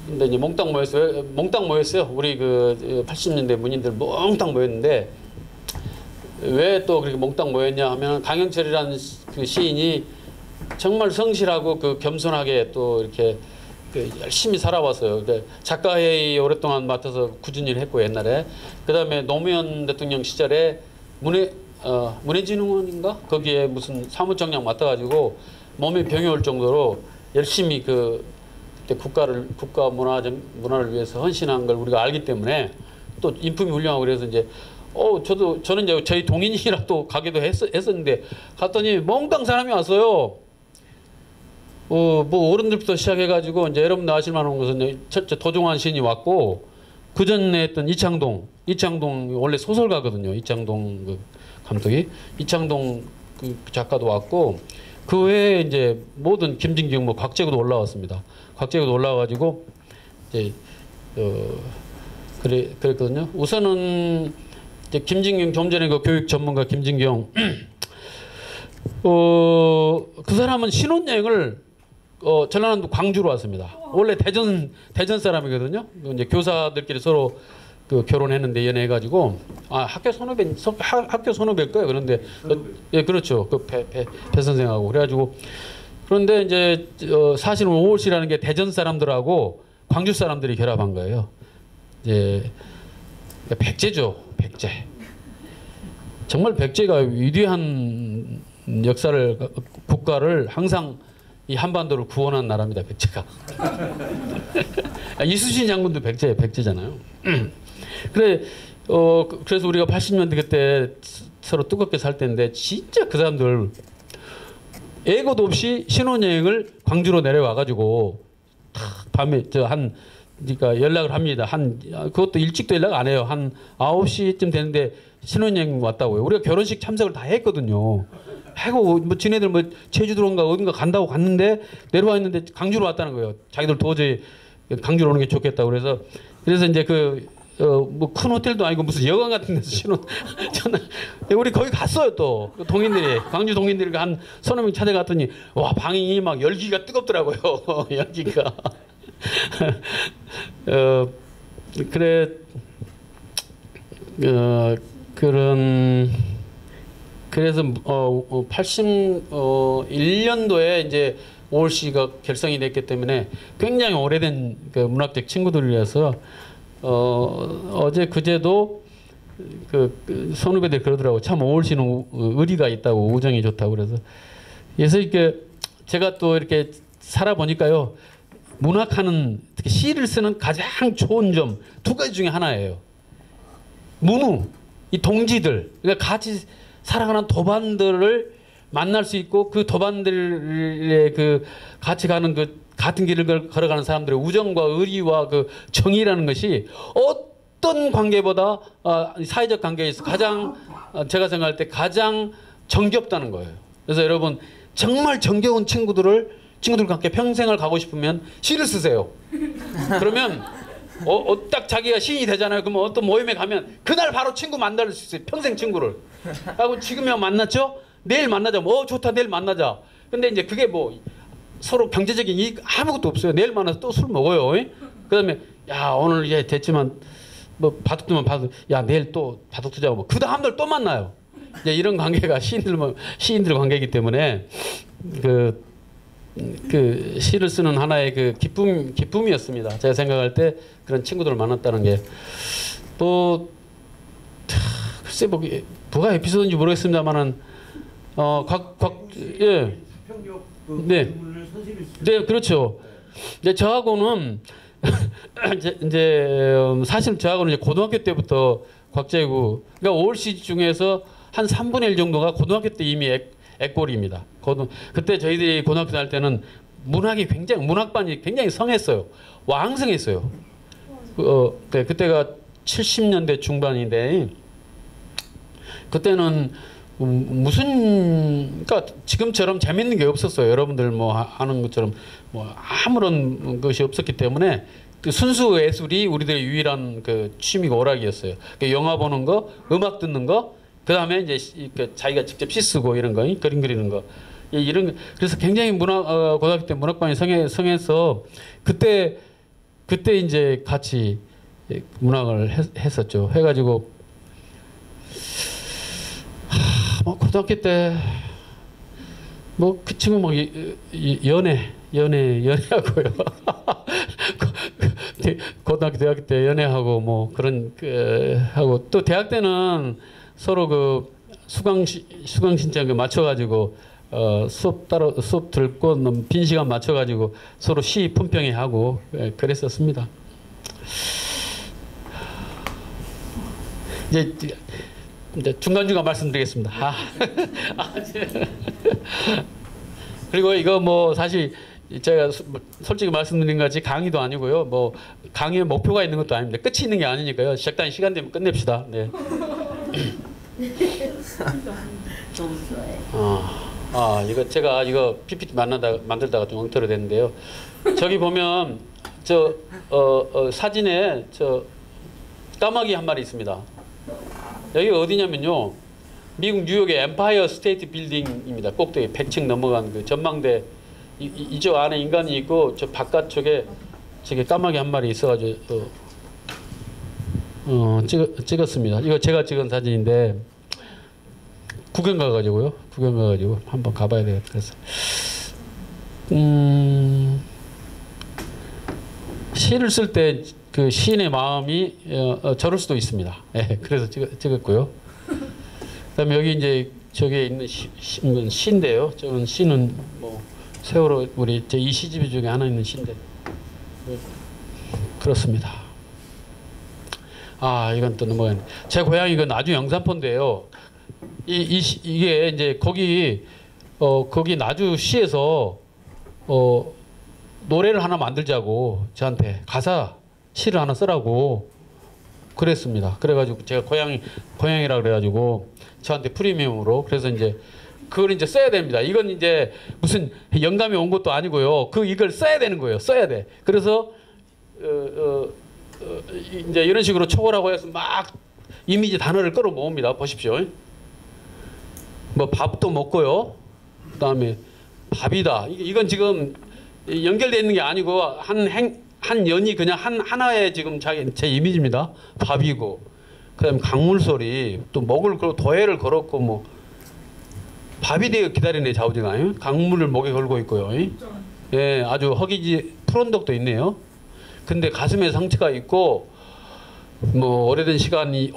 근데 이제 몽땅 모였어요. 우리 그 80년대 문인들 몽땅 모였는데 왜 또 그렇게 몽땅 모였냐 하면 강영철이라는 그 시인이 정말 성실하고 그 겸손하게 또 이렇게 열심히 살아왔어요. 작가회의 오랫동안 맡아서 꾸준히 했고 옛날에 그다음에 노무현 대통령 시절에 문해진흥원인가 거기에 무슨 사무총장 맡아가지고 몸에 병이 올 정도로 열심히 그때 국가 문화를 위해서 헌신한 걸 우리가 알기 때문에 또 인품이 훌륭하고 그래서 이제 저는 이제 저희 동인이라도 가기도 했었는데 갔더니 몽땅 사람이 왔어요. 뭐 어른들부터 시작해가지고 이제 여러분들 아실 만한 것은 첫째 도종환 시인이 왔고 그 전에 했던 이창동 원래 소설가거든요. 이창동 그 감독이 이창동 그 작가도 왔고 그 외에 이제 모든 김진경 뭐 곽재구도 올라왔습니다. 곽재구도 올라와가지고 이제 그랬거든요. 우선은 이제 김진경 좀 전에 그 교육 전문가 김진경 그 사람은 신혼여행을 전라남도 광주로 왔습니다. 원래 대전 사람이거든요. 이제 교사들끼리 서로 그 결혼했는데 연애해가지고 학교 선후배일 거예요. 그런데 예 그렇죠. 그 배 선생하고 그래가지고 그런데 이제 사실은 오월시라는 게 대전 사람들하고 광주 사람들이 결합한 거예요. 이제 백제죠. 백제. 정말 백제가 위대한 국가를 항상 이 한반도를 구원한 나라입니다. 백제가. 이수신 장군도 백제잖아요. 그래서 우리가 80년대 그때 서로 뜨겁게 살 때인데 진짜 그 사람들 예고도 없이 신혼여행을 광주로 내려와가지고 밤에 그러니까 연락을 합니다. 그것도 일찍도 연락 안 해요. 한 9시쯤 되는데 신혼여행 왔다고요. 우리가 결혼식 참석을 다 했거든요. 하고 뭐 지네들 뭐 제주도인가 어딘가 간다고 갔는데 내려와 있는데 광주로 왔다는 거예요. 자기들 도저히 광주로 오는 게 좋겠다고 그래서 이제 뭐 큰 호텔도 아니고 무슨 여관 같은 데서 저는 우리 거기 갔어요. 또 동인들이 광주 동인들이 한 서너 명 찾아갔더니 와 방이 막 열기가 뜨겁더라고요. 열기가 그래서 81년도에 이제 오월시가 결성이 됐기 때문에 굉장히 오래된 그 문학적 친구들이라서 어제 그제도 그 선후배들 그러더라고. 참 오월시는 의리가 있다고 우정이 좋다고 그래서 이렇게 제가 또 이렇게 살아보니까요. 문학하는 특히 시를 쓰는 가장 좋은 점 두 가지 중에 하나예요. 문우 이 동지들 그러니까 같이 살아가는 도반들을 만날 수 있고 그 도반들의 그 같이 가는 그 같은 길을 걸어가는 사람들의 우정과 의리와 그 정의라는 것이 어떤 관계보다 사회적 관계에서 가장 제가 생각할 때 가장 정겹다는 거예요. 그래서 여러분 정말 정겨운 친구들과 함께 평생을 가고 싶으면 시를 쓰세요. 그러면 딱 자기가 시인이 되잖아요. 그러면 어떤 모임에 가면 그날 바로 친구 만날 수 있어요. 평생 친구를. 하고 지금이야 만났죠? 내일 만나자. 좋다 내일 만나자. 근데 이제 그게 뭐 서로 경제적인 이익 아무것도 없어요. 내일 만나서 또 술 먹어요. 그 다음에 야 오늘 얘 됐지만 뭐 바둑두면 바둑 야 내일 또 바둑 두자고 뭐 그 다음날 또 만나요. 이제 이런 관계가 시인들 관계이기 때문에 그 시를 쓰는 하나의 그 기쁨이었습니다. 제가 생각할 때 그런 친구들을 만났다는 게 또 글쎄 뭐가 에피소드인지 모르겠습니다만은 예. 네. 네, 그렇죠. 이제 저하고는 이제 사실 저하고는 이제 고등학교 때부터 곽재구 그러니까 오월시 중에서 한 3분의 1 정도가 고등학교 때 이미 애꼴입니다. 그때 저희들이 고등학교 다닐 때는 문학반이 굉장히 성했어요. 왕성했어요. 그때가 70년대 중반인데 그때는 그러니까 지금처럼 재밌는 게 없었어요. 여러분들 뭐 하는 것처럼 뭐 아무런 것이 없었기 때문에 그 순수 예술이 우리들의 유일한 그 취미가 오락이었어요. 영화 보는 거, 음악 듣는 거, 그 다음에 이제 자기가 직접 시 쓰고 이런 거, 그림 그리는 거. 그래서 굉장히 고등학교 때 문학반이 성해서 그때 이제 같이 문학을 했었죠. 해가지고, 고등학교 때, 그 친구 연애 연애하고요. 고등학교 대학교 때 연애하고 뭐 그런 하고 또 대학 때는 서로 그 수강 신청 맞춰가지고 수업 듣고 빈 시간 맞춰가지고 서로 시 품평회 하고 그랬었습니다. 이제 중간중간 말씀드리겠습니다. 그리고 이거 뭐 사실 제가 솔직히 말씀드린 것 같이 강의도 아니고요. 뭐 강의의 목표가 있는 것도 아닙니다. 끝이 있는 게 아니니까요. 적당히 시간 되면 끝냅시다. 네. 너무 좋아해. 이거 제가 이거 PPT 만들다가 좀 엉터리 됐는데요. 저기 보면 저 사진에 저 까마귀 한 마리 있습니다. 여기가 어디냐면요. 미국 뉴욕의 엠파이어 스테이트 빌딩입니다. 꼭대기 100층 넘어간 그 전망대 이쪽 안에 인간이 있고 저 바깥쪽에 저기 까마귀 한 마리 있어가지고 찍었습니다. 이거 제가 찍은 사진인데 구경 가가지고 한번 가봐야 되겠다. 그래서 시를 쓸 때 그 시인의 마음이 저럴 수도 있습니다. 예, 그래서 찍었고요. 그다음에 여기 이제 저기에 있는 시인데요. 저건 시는 뭐 세월호 우리 제 이 시집 중에 하나 있는 시인데 그렇습니다. 이건 또 넘어가네. 제 고향이 그 나주 영산포인데요. 이게 이제 거기 나주시에서 노래를 하나 만들자고 저한테 가사 시를 하나 쓰라고 그랬습니다. 그래가지고 제가 고향이라 그래가지고 저한테 프리미엄으로 그래서 이제 그걸 이제 써야 됩니다. 이건 이제 무슨 영감이 온 것도 아니고요. 이걸 써야 되는 거예요. 써야 돼. 그래서 이제 이런 식으로 초고라고 해서 막 이미지 단어를 끌어 모읍니다. 보십시오. 뭐 밥도 먹고요. 그다음에 밥이다. 이건 지금 연결되어 있는 게 아니고 한 연이 그냥 하나의 지금 제 이미지입니다. 밥이고 그다음에 강물 소리 또 먹을 거 도해를 걸었고 뭐 밥이 되어 기다리네 좌우지가 강물을 목에 걸고 있고요. 예, 아주 허기지 푸른덕도 있네요. 근데 가슴에 상처가 있고 뭐 오래된 시간이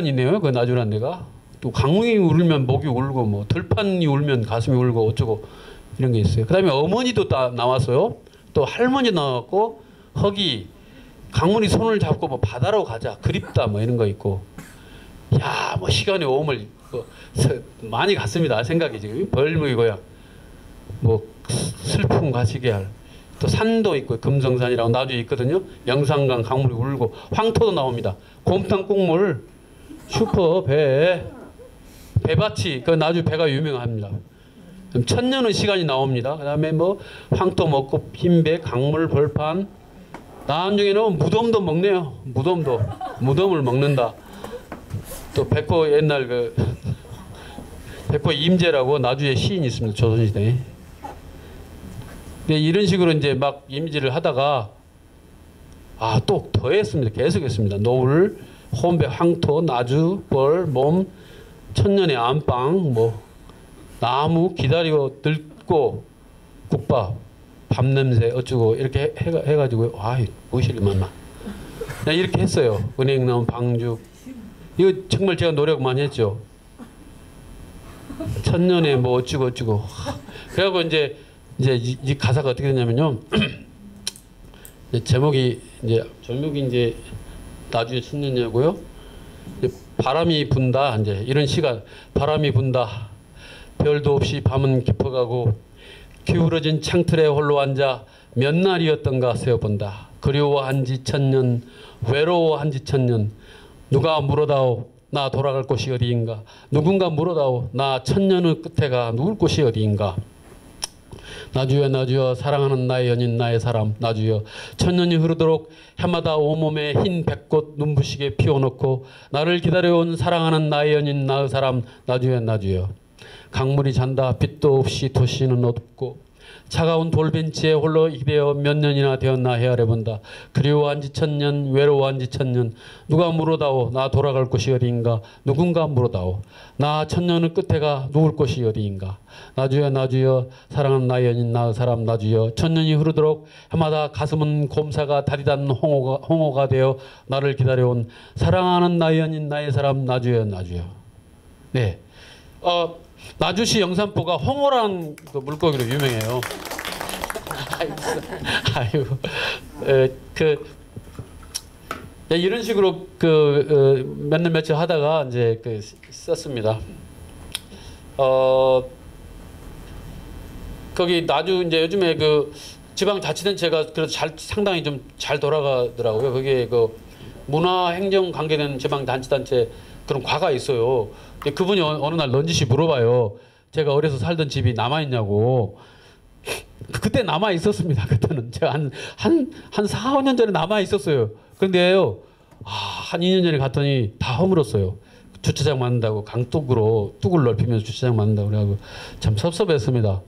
있네요. 그 나주란 데가 또 강릉이 울면 목이 울고 뭐 들판이 울면 가슴이 울고 어쩌고 이런 게 있어요. 그다음에 어머니도 나왔어요. 또 할머니 나왔고 허기 강물이 손을 잡고 뭐 바다로 가자 그립다 뭐 이런 거 있고 뭐 시간의 오음을 많이 갔습니다. 생각이 지금 벌목이 고향 뭐 슬픔 가시게 할 또 산도 있고 금성산이라고 나주에 있거든요. 영산강 강물이 울고 황토도 나옵니다. 곰탕 국물 슈퍼 배밭이 그 나주 배가 유명합니다. 천년의 시간이 나옵니다. 그 다음에 뭐 황토 먹고 흰배 강물 벌판 나중에는 무덤도 먹네요. 무덤을 먹는다. 또 백호 옛날 백호 임재라고 나주에 시인이 있습니다. 조선시대에. 근데 이런 식으로 이제 막 이미지를 하다가 또 더했습니다. 계속했습니다. 노을, 혼배, 황토, 나주, 벌, 몸, 천년의 안방, 뭐 나무 기다리고 늙고 국밥, 밥 냄새 어쩌고 이렇게 해가지고 무실이 만나. 그냥 이렇게 했어요. 은행나무 방죽. 이거 정말 제가 노력 많이 했죠. 천년에 뭐 어쩌고. 그래갖고 이제 이 가사가 어떻게 되냐면요. 제목이 이제 나주의 천년이고요. 바람이 분다. 이제 이런 시가 바람이 분다. 별도 없이 밤은 깊어가고 기울어진 창틀에 홀로 앉아 몇 날이었던가 세어본다. 그리워한지 천년 외로워한지 천년 누가 물어다오 나 돌아갈 곳이 어디인가 누군가 물어다오 나 천년의 끝에가 누울 곳이 어디인가 나주여 사랑하는 나의 연인 나의 사람 나주여 천년이 흐르도록 해마다 온몸에 흰 백꽃 눈부시게 피워놓고 나를 기다려온 사랑하는 나의 연인 나의 사람 나주여 강물이 잔다 빛도 없이 도시는 어둡고 차가운 돌벤치에 홀로 기대어 몇 년이나 되었나 헤아려본다. 그리워한 지 천년 외로워한 지 천년 누가 물어다오 나 돌아갈 곳이 어디인가 누군가 물어다오 나 천년의 끝에가 누굴 곳이 어디인가 나주여 나주여 사랑하는 나의 연인 나 사람 나주여 천년이 흐르도록 해마다 가슴은 곰사가 다리 닿는 홍어가 되어 나를 기다려온 사랑하는 나의 연인 나의 사람 나주여 나주여. 네, 나주시 영산포가 홍어란 그 물고기로 유명해요. 아유, 이런 식으로 몇 년 며칠 하다가 이제 썼습니다. 거기 나주 이제 요즘에 지방자치단체가 그래도 상당히 좀 잘 돌아가더라고요. 거기에 문화행정 관계된 지방자치단체 그런 과가 있어요. 근데 그분이 어느 날 넌지시 물어봐요. 제가 어려서 살던 집이 남아 있냐고. 그때 남아 있었습니다. 그때는 제가 한 4, 5년 전에 남아 있었어요. 그런데요, 한 2년 전에 갔더니 다 허물었어요. 주차장 만든다고 강둑으로 뚝을 넓히면서 주차장 만든다고 그래가지고 참 섭섭했습니다.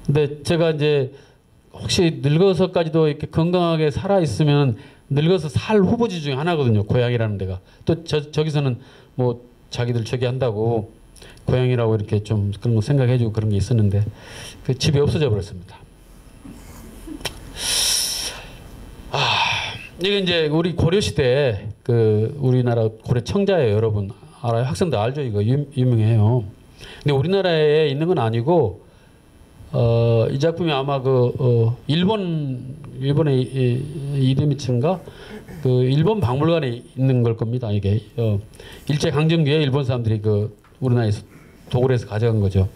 근데 제가 이제 혹시 늙어서까지도 이렇게 건강하게 살아 있으면 늙어서 살 후보지 중에 하나거든요. 고향이라는 데가. 또 저기서는 뭐 자기들 저기 한다고 고향이라고 이렇게 좀 그런 거 생각해주고 그런 게 있었는데 그 집이 없어져 버렸습니다. 이게 이제 우리 고려 시대 우리나라 고려 청자예요. 여러분 알아요? 학생들 알죠? 이거 유명해요. 근데 우리나라에 있는 건 아니고 이 작품이 아마 일본의 이데미츠인가 일본 박물관에 있는 걸 겁니다. 이게 일제 강점기에 일본 사람들이 우리나라에서 도굴해서 가져간 거죠.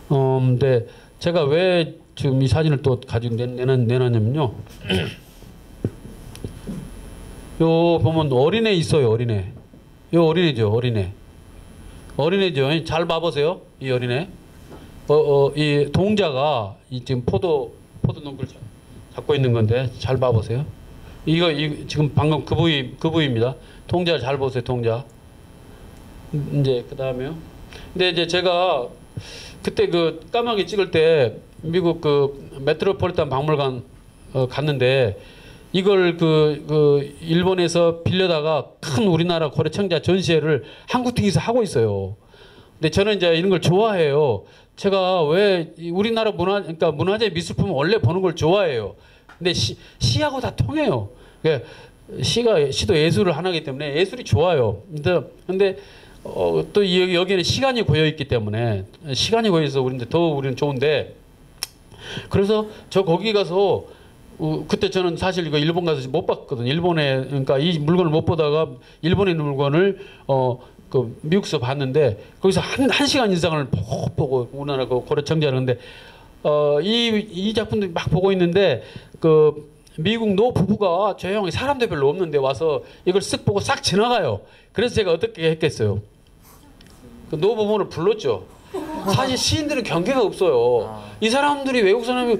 근데 제가 왜 지금 이 사진을 또 가지고 내놨냐면요. 요 보면 어린애 있어요. 어린애. 요 어린애죠. 어린애죠. 잘 봐보세요. 이 어린애. 이 동자가 지금 포도 농구를 잡고 있는 건데 잘 봐보세요. 이거 지금 방금 그 부위입니다. 동자를 잘 보세요. 동자. 이제 그 다음에요. 근데 이제 제가 그때 까마귀 찍을 때 미국 메트로폴리탄 박물관 갔는데 이걸 일본에서 빌려다가 큰 우리나라 고려 청자 전시회를 한국특위에서 하고 있어요. 근데 저는 이제 이런 걸 좋아해요. 제가 왜 우리나라 그러니까 문화재 미술품은 원래 보는 걸 좋아해요. 근데 시하고 다 통해요. 그러니까 시도 예술을 하나이기 때문에 예술이 좋아요. 근데 또 여기에는 시간이 고여 있기 때문에 시간이 고여 있어서 우리는 좋은데 그래서 저 거기 가서 그때 저는 사실 이거 일본 가서 못 봤거든요. 일본에 그러니까 이 물건을 못 보다가 일본에 있는 물건을 미국에서 봤는데 거기서 한 시간 이상을 보고 우리나라 고려 청자를 하는데 이 작품들 막 보고 있는데 미국 노 부부가 조용히 사람들 별로 없는데 와서 이걸 쓱 보고 싹 지나가요. 그래서 제가 어떻게 했겠어요? 노 부부를 불렀죠. 사실 시인들은 경계가 없어요. 이 사람들이 외국 사람이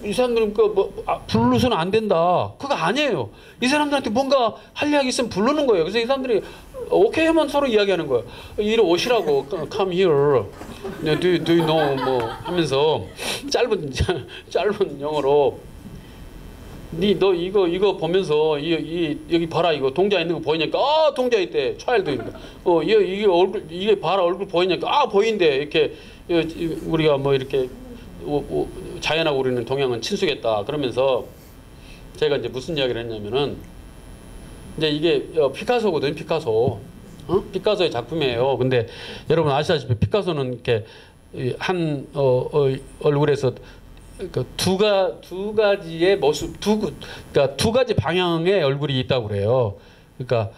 이 사람들은 부르서는 안 된다. 그거 아니에요. 이 사람들한테 뭔가 할 이야기 있으면 부르는 거예요. 그래서 이 사람들이 오케이 하면 서로 이야기하는 거예요. 이리 오시라고. Come here. Do you know? 뭐 하면서 짧은 영어로 너 이거 보면서 여기 봐라 이거 동자 있는 거 보이니까 동자 있대. 차일도 있다. 이게 얼굴 이게 봐라 얼굴 보이니까 보인대. 이렇게 우리가 뭐 이렇게 자연하고 우리는 동양은 친숙했다. 그러면서 제가 이제 무슨 이야기를 했냐면은 이제 이게 피카소거든요. 피카소의 작품이에요. 근데 여러분 아시다시피 피카소는 이렇게 한 얼굴에서 두 가지의 모습, 그러니까 두 가지 방향의 얼굴이 있다고 그래요. 그러니까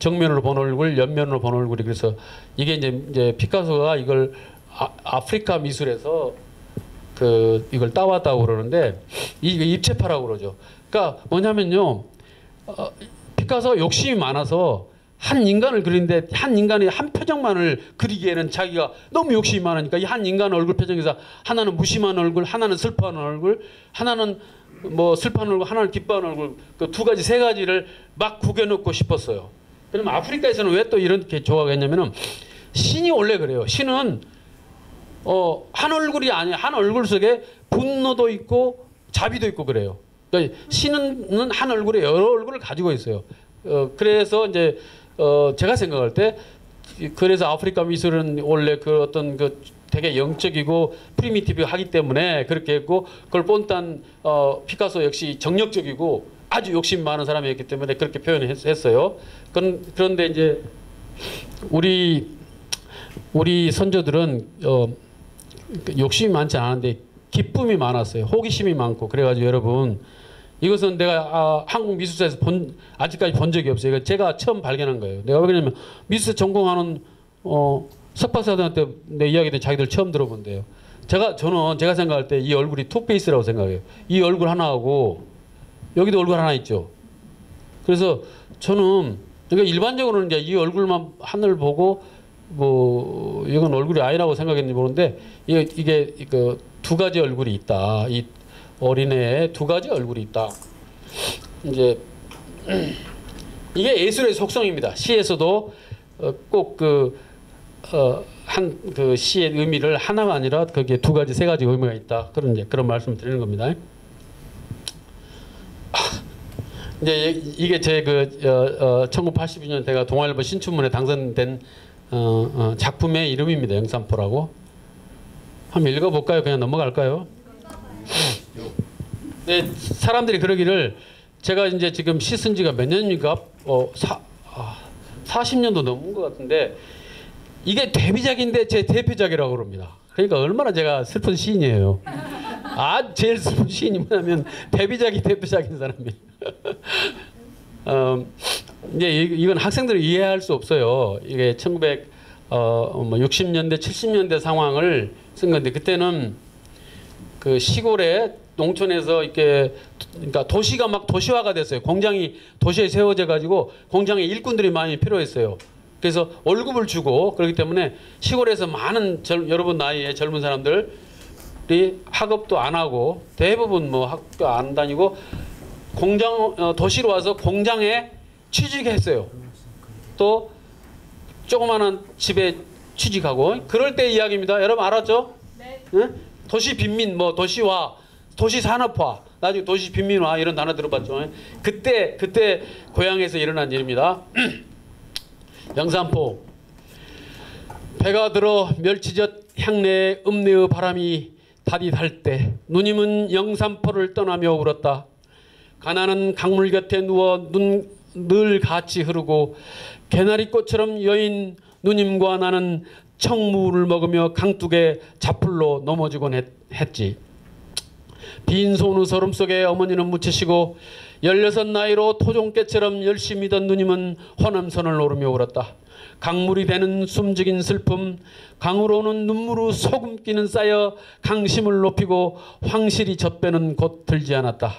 정면으로 본 얼굴, 옆면으로 본 얼굴이 그래서 이게 이제 피카소가 이걸 아프리카 미술에서 이걸 따왔다고 그러는데 이게 입체파라고 그러죠. 그러니까 뭐냐면요, 피카소가 욕심이 많아서 한 인간을 그리는데 한 인간의 한 표정만을 그리기에는 자기가 너무 욕심이 많으니까 이 한 인간 얼굴 표정에서 하나는 무심한 얼굴, 하나는 슬퍼하는 얼굴, 하나는 뭐 슬퍼하는 얼굴, 하나는 기뻐하는 얼굴, 그 두 가지 세 가지를 막 구겨놓고 싶었어요. 그러면 아프리카에서는 왜 또 이렇게 좋아하겠냐면은 신이 원래 그래요. 신은 한 얼굴이 아니야. 한 얼굴 속에 분노도 있고 자비도 있고 그래요. 그러니까 신은 한 얼굴에 여러 얼굴을 가지고 있어요. 그래서 이제 제가 생각할 때 그래서 아프리카 미술은 원래 그 어떤 그 되게 영적이고 프리미티브하기 때문에 그렇게 했고, 그걸 본딴 피카소 역시 정력적이고 아주 욕심 많은 사람이었기 때문에 그렇게 표현을 했어요. 그런데 이제 우리 선조들은 욕심이 많지 않은데 기쁨이 많았어요. 호기심이 많고. 그래가지고 여러분, 이것은 내가 한국 미술사에서 아직까지 본 적이 없어요. 이거 제가 처음 발견한 거예요. 내가 왜 그러냐면 미술 전공하는 석박사들한테 내 이야기들 자기들 처음 들어본대요. 제가 생각할 때 이 얼굴이 투페이스라고 생각해요. 이 얼굴 하나하고 여기도 얼굴 하나 있죠. 그래서 저는 그러니까 일반적으로는 이제 이 얼굴만 하늘 보고 뭐 이건 얼굴이 아니라고 생각했는지 모르는데 이게 그 두 가지 얼굴이 있다. 이 어린애의 두 가지 얼굴이 있다. 이제 이게 예술의 속성입니다. 시에서도 꼭 한 그 시의 의미를 하나가 아니라 거기에 두 가지, 세 가지 의미가 있다. 그런 말씀 드리는 겁니다. 이제 이게 제 1982년 제가 동아일보 신춘문에 당선된 작품의 이름입니다. 영산포라고. 한번 읽어볼까요? 그냥 넘어갈까요? 네, 사람들이 그러기를 제가 이제 지금 시 쓴 지가 몇 년입니까? 40년도 넘은 것 같은데 이게 데뷔작인데 제 대표작이라고 그럽니다. 그러니까 얼마나 제가 슬픈 시인이에요. 제일 슬픈 시인이 뭐냐면 데뷔작이 대표작인 사람이에요. 이제 이건 학생들이 이해할 수 없어요. 이게 1960년대, 70년대 상황을 쓴 건데 그때는 그 시골에 농촌에서 이렇게 그러니까 도시가 막 도시화가 됐어요. 공장이 도시에 세워져 가지고 공장에 일꾼들이 많이 필요했어요. 그래서 월급을 주고 그렇기 때문에 시골에서 많은 여러분 나이에 젊은 사람들이 학업도 안 하고 대부분 뭐 학교 안 다니고 도시로 와서 공장에 취직했어요. 또 조그마한 집에 취직하고 그럴 때 이야기입니다. 여러분 알았죠? 네. 응? 도시 빈민, 뭐 도시화, 도시 산업화, 나중에 도시 빈민화 이런 단어 들어봤죠? 그때 고향에서 일어난 일입니다. 영산포. 배가 들어 멸치젓 향내에 읍내의 바람이 다디달 때 누님은 영산포를 떠나며 울었다. 가나는 강물 곁에 누워 늘 같이 흐르고 개나리꽃처럼 여인 누님과 나는 청무를 먹으며 강둑에 자풀로 넘어지곤 했지. 빈손의 서름 속에 어머니는 묻히시고 16 나이로 토종깨처럼 열심히던 누님은 호남선을 오르며 울었다. 강물이 되는 숨죽인 슬픔, 강으로는 눈물의 소금기는 쌓여 강심을 높이고 황실이 젖배는 곧 들지 않았다.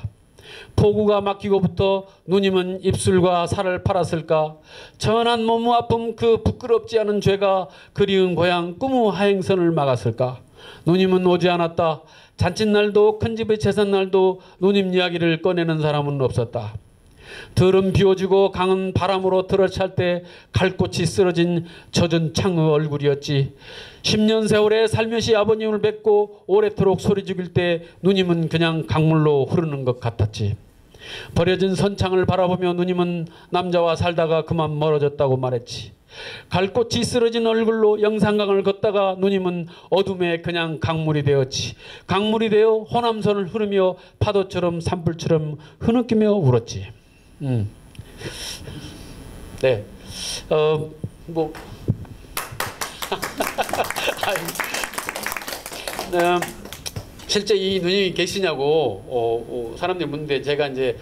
포구가 막히고부터 누님은 입술과 살을 팔았을까. 전한 몸의 아픔 그 부끄럽지 않은 죄가 그리운 고향 꿈의 하행선을 막았을까. 누님은 오지 않았다. 잔칫날도 큰집의 제삿날도 누님 이야기를 꺼내는 사람은 없었다. 들은 비워지고 강은 바람으로 들어찰 때 갈꽃이 쓰러진 젖은 창의 얼굴이었지. 10년 세월에 살며시 아버님을 뵙고 오래도록 소리 죽일 때 누님은 그냥 강물로 흐르는 것 같았지. 버려진 선창을 바라보며 누님은 남자와 살다가 그만 멀어졌다고 말했지. 갈꽃이 쓰러진 얼굴로 영산강을 걷다가 누님은 어둠에 그냥 강물이 되었지. 강물이 되어 호남선을 흐르며 파도처럼 산불처럼 흐느끼며 울었지. 네. 뭐 실제 이 누님이 계시냐고 사람들이 묻는데 제가 이제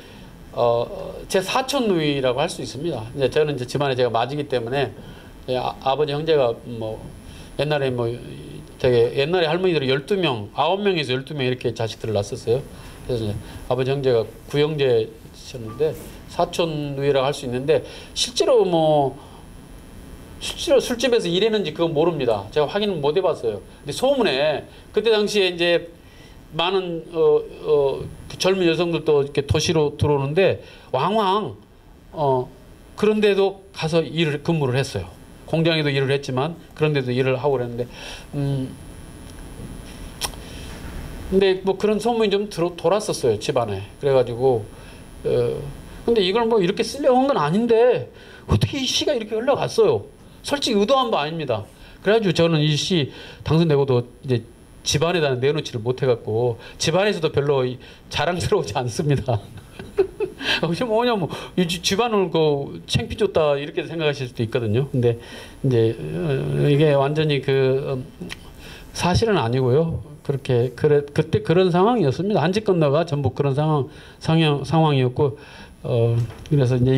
제 사촌 누이라고 할 수 있습니다. 이제 저는 이제 집안에 제가 맞이기 때문에 아버지 형제가 뭐 옛날에 뭐 되게 옛날에 할머니들이 12명, 9명에서 12명 이렇게 자식들을 낳았었어요. 그래서 이제 아버지 형제가 구형제셨는데 사촌 누이라고 할 수 있는데 실제로 술집에서 일했는지 그건 모릅니다. 제가 확인은 못 해봤어요. 근데 소문에 그때 당시에 이제 많은 그 젊은 여성들도 이렇게 도시로 들어오는데 왕왕 그런데도 가서 근무를 했어요. 공장에도 일을 했지만 그런데도 일을 하고 그랬는데 근데 뭐 그런 소문이 좀 돌았었어요 집안에. 그래가지고 근데 이걸 뭐 이렇게 쓰려고 한 건 아닌데 어떻게 이 시가 이렇게 흘러갔어요. 솔직히 의도한 바 아닙니다. 그래가지고 저는 이 시 당선되고도 이제 집안에다 내놓지를 못해갖고 집안에서도 별로 자랑스러우지 않습니다. 뭐냐면 이 집안을 그 창피 줬다 이렇게 생각하실 수도 있거든요. 근데 이제 이게 완전히 그 사실은 아니고요. 그때 그런 상황이었습니다. 한 집 건너가 전부 그런 상황이었고 그래서 이제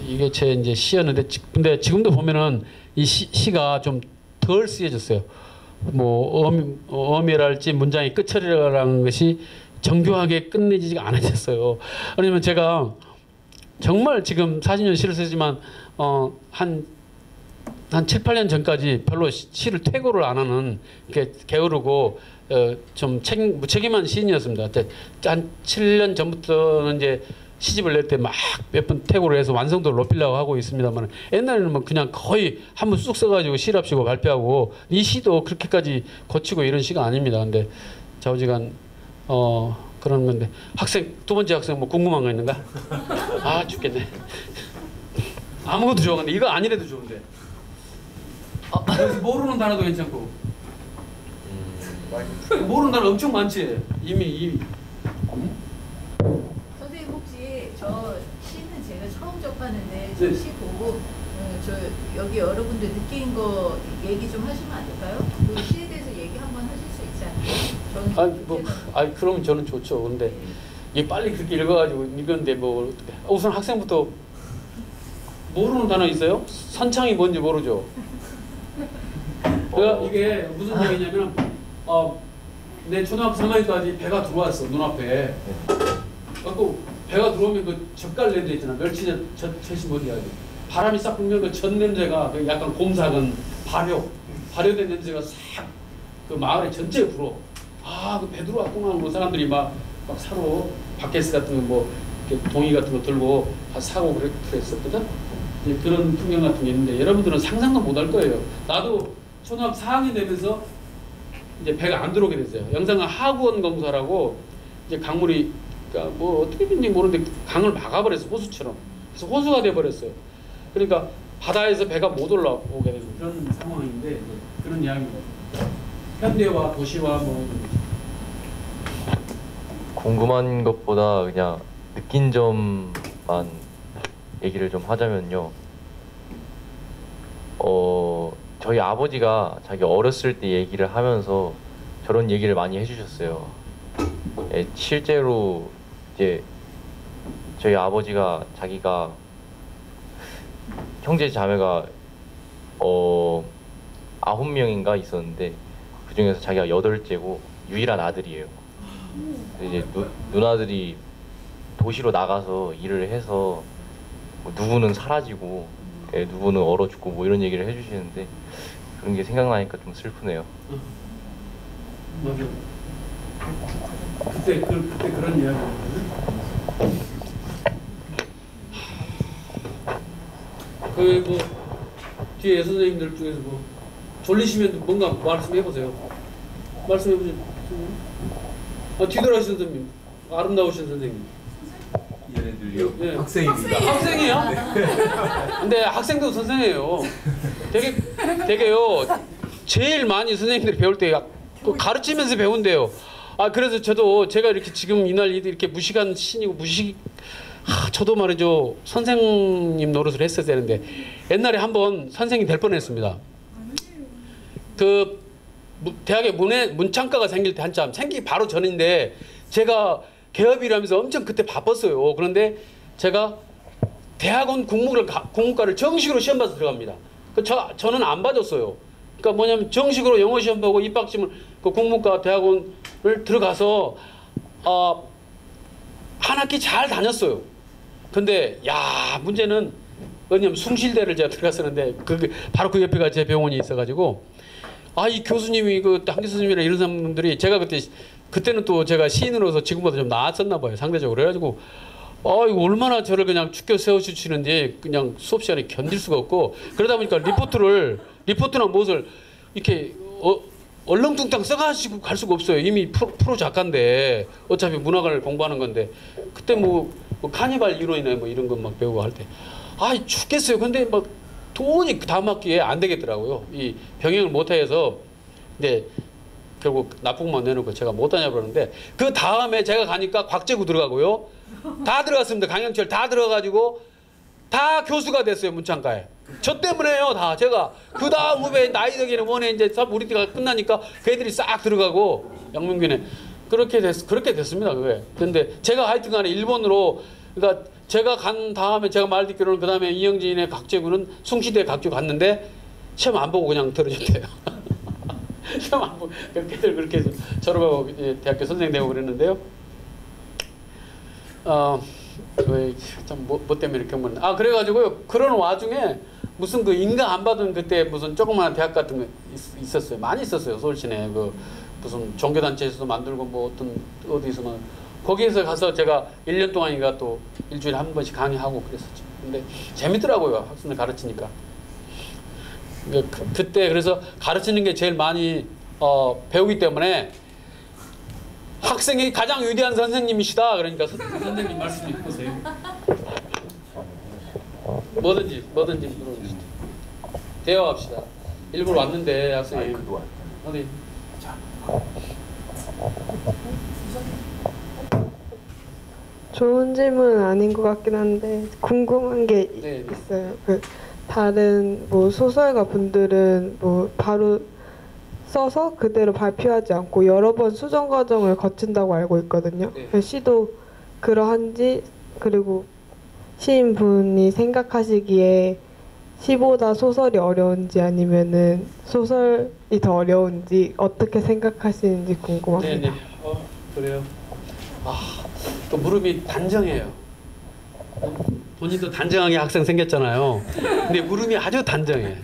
이게 제 이제 시였는데 근데 지금도 보면은 이 시가 좀 덜 쓰여졌어요. 뭐 어미랄지 문장의 끝처리라는 것이 정교하게 끝내지가 않아졌어요. 왜냐면 제가 정말 지금 40년 시를 쓰지만 한 7, 8년 전까지 별로 시를 퇴고를 안 하는 게으르고 좀 무책임한 시인이었습니다. 한 7년 전부터는 이제 시집을 낼 때 막 몇 번 퇴고를 해서 완성도를 높이려고 하고 있습니다만 옛날에는 뭐 그냥 거의 한 번 쑥 써가지고 시랍시고 발표하고 이 시도 그렇게까지 고치고 이런 시가 아닙니다. 근데 좌우지간 그런 건데 두 번째 학생 뭐 궁금한 거 있는가? 아 죽겠네. 아무것도 좋아하는데 이거 아니래도 좋은데. 모르는 단어도 괜찮고. 모르는 단어 엄청 많지. 이미. 선생님 혹시 저 시는 제가 처음 접하는데 저 시 보고 저 여기 여러분들 느낀 거 얘기 좀 하시면 안 될까요? 그 시에 대해서 얘기 한번 하실 수 있지 않나요? 그러면 저는 좋죠. 근데 이 빨리 그렇게 읽어가지고 읽었는데 뭐 어떻게? 우선 학생부터 모르는 단어 있어요? 선창이 뭔지 모르죠. 그러니까 이게 무슨 얘기냐면 내 초등학교 3학년까지 배가 들어왔어 눈앞에. 그래갖고 배가 들어오면 그 젓갈 냄새 있잖아. 멸치젓 뭐지 바람이 싹 불면 그 젓 냄새가 그 약간 곰삭은 발효된 냄새가 싹 그 마을에 전체에 불어. 그 배 들어왔구나. 뭐 사람들이 막 사러 바켓스 같은 거 뭐 동이 같은 거 들고 다 사고 그랬었거든. 그런 풍경 같은 게 있는데 여러분들은 상상도 못 할 거예요. 나도 초등학교 4학년 되면서 이제 배가 안 들어오게 됐어요. 영산강 하구원 공사라고 이제 강물이 그러니까 뭐 어떻게 된지 모르는데 강을 막아버렸어 호수처럼. 그래서 호수가 돼버렸어요. 그러니까 바다에서 배가 못 올라오게 되는 그런 상황인데 그런 이야기입니다. 현대와 도시와 뭐 궁금한 것보다 그냥 느낀 점만 얘기를 좀 하자면요. 저희 아버지가 자기 어렸을 때 얘기를 하면서 저런 얘기를 많이 해주셨어요. 실제로 이제 저희 아버지가 자기가 형제 자매가 9명인가 있었는데 그 중에서 자기가 8째고 유일한 아들이에요. 이제 누나들이 도시로 나가서 일을 해서 뭐 누구는 사라지고 누구는 얼어 죽고 뭐 이런 얘기를 해주시는데 그런 게 생각나니까 좀 슬프네요. 맞아. 그때 그런 이야기였거든. 뭐 뒤에 선생님들 중에서 뭐 졸리시면 뭔가 말씀해보세요. 말씀해보세요. 뒤돌아오신 선생님, 아름다우신 선생님. 얘네들요? 네. 학생입니다. 학생이요? 근데 학생도 선생이에요. 되게요. 제일 많이 선생님들이 배울 때 가르치면서 배운대요. 그래서 제가 이렇게 지금 이날 이렇게 무식한 신이고 저도 말이죠. 선생님 노릇을 했어야 되는데 옛날에 한번 선생이 될 뻔했습니다. 그 대학에 문창과가 생길 때 한참 생기기 바로 전인데 제가 개업이라면서 엄청 그때 바빴어요. 그런데 제가 대학원 국문과를 정식으로 시험 봐서 들어갑니다. 저는 안 봐줬어요. 그러니까 뭐냐면 정식으로 영어 시험 보고 입학심을 그 국문과 대학원을 들어가서 한 학기 잘 다녔어요. 근데 문제는 왜냐면 숭실대를 제가 들어갔었는데 바로 그 옆에가 제 병원이 있어가지고 이 교수님이 한기 선생님이나 이런 사람들이 제가 그때는 또 제가 시인으로서 지금보다 좀 나았었나 봐요 상대적으로. 그래가지고 이거 얼마나 저를 그냥 축켜 세워주시는지 그냥 수업 시간에 견딜 수가 없고 그러다 보니까 리포트나 무엇을 이렇게 얼렁뚱땅 써가지고 갈 수가 없어요. 이미 프로 작가인데 어차피 문학을 공부하는 건데 그때 뭐 카니발 이론이나 뭐 이런 것 막 배우고 할 때 죽겠어요. 근데 막 도저히 다음 학기에 안 되겠더라고요. 이 병행을 못해서 이제 결국 납북만 내놓고 제가 못 다녀 버렸는데 그 다음에 제가 가니까 곽재구 들어가고요. 다 들어갔습니다. 강영철 다 들어가지고 다 교수가 됐어요. 문창가에. 저 때문에요. 다 제가 그 다음 후배 나이덕이는 원에 이제 우리 때가 끝나니까 그 애들이 싹 들어가고 영명균에 그렇게 됐습니다. 그게. 근데 제가 하여튼간에 일본으로 그러니까 제가 간 다음에 제가 말 듣기로는 그 다음에 이영진의 곽재구는 숭시대 곽재구 갔는데 시험 안 보고 그냥 들어줬대요. 시험 안 보고 그렇게들 그렇게 해서 졸업하고 이제 대학교 선생 되고 그랬는데요. 뭐 때문에 이렇게 한 그래가지고요. 그런 와중에 무슨 그 인가 안 받은 그때 무슨 조그마한 대학 같은 거 있었어요. 많이 있었어요. 서울시내 그 무슨 종교단체에서도 만들고 뭐 어디서만 거기에서 가서 제가 1년 동안인가 또 일주일에 한 번씩 강의하고 그랬었죠. 근데 재밌더라고요. 학생들 가르치니까. 그때 그래서 가르치는 게 제일 많이 배우기 때문에 학생이 가장 위대한 선생님이시다. 그러니까 선생님 말씀 보세요. 뭐든지 물어보시죠. 대화합시다. 일부러 왔는데 학생이 어디? 좋은 질문은 아닌 것 같긴 한데 궁금한 게 네. 있어요. 그 다른 뭐 소설가 분들은 뭐 바로 써서 그대로 발표하지 않고 여러 번 수정 과정을 거친다고 알고 있거든요. 네. 시도 그러한지 그리고 시인분이 생각하시기에 시보다 소설이 어려운지 아니면은 소설이 더 어려운지 어떻게 생각하시는지 궁금합니다. 네네. 그래요. 또 물음이 단정해요. 본인도 단정하게 학생 생겼잖아요. 근데 물음이 아주 단정해.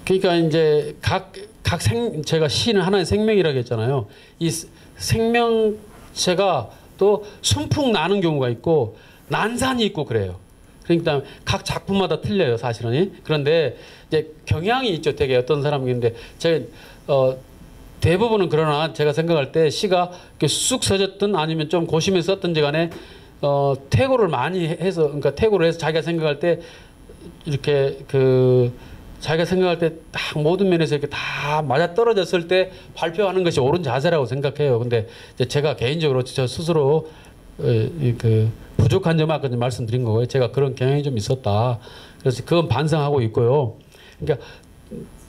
그러니까 이제 제가 시는 하나의 생명이라고 했잖아요. 이 생명체가 또 순풍 나는 경우가 있고 난산이 있고 그래요. 그러니까 각 작품마다 틀려요, 사실은. 그런데 이제 경향이 있죠, 되게 어떤 사람인데 제가 대부분은 그러나 제가 생각할 때 시가 이렇게 쑥 써졌든 아니면 좀 고심해 썼든지 간에 태고를 많이 해서 그러니까 태고를 해서 자기가 생각할 때 이렇게 자기가 생각할 때 딱 모든 면에서 이렇게 다 맞아 떨어졌을 때 발표하는 것이 옳은 자세라고 생각해요. 근데 이제 제가 개인적으로 저 스스로 부족한 점 아까 좀 말씀드린 거고요. 제가 그런 경향이 좀 있었다. 그래서 그건 반성하고 있고요. 그러니까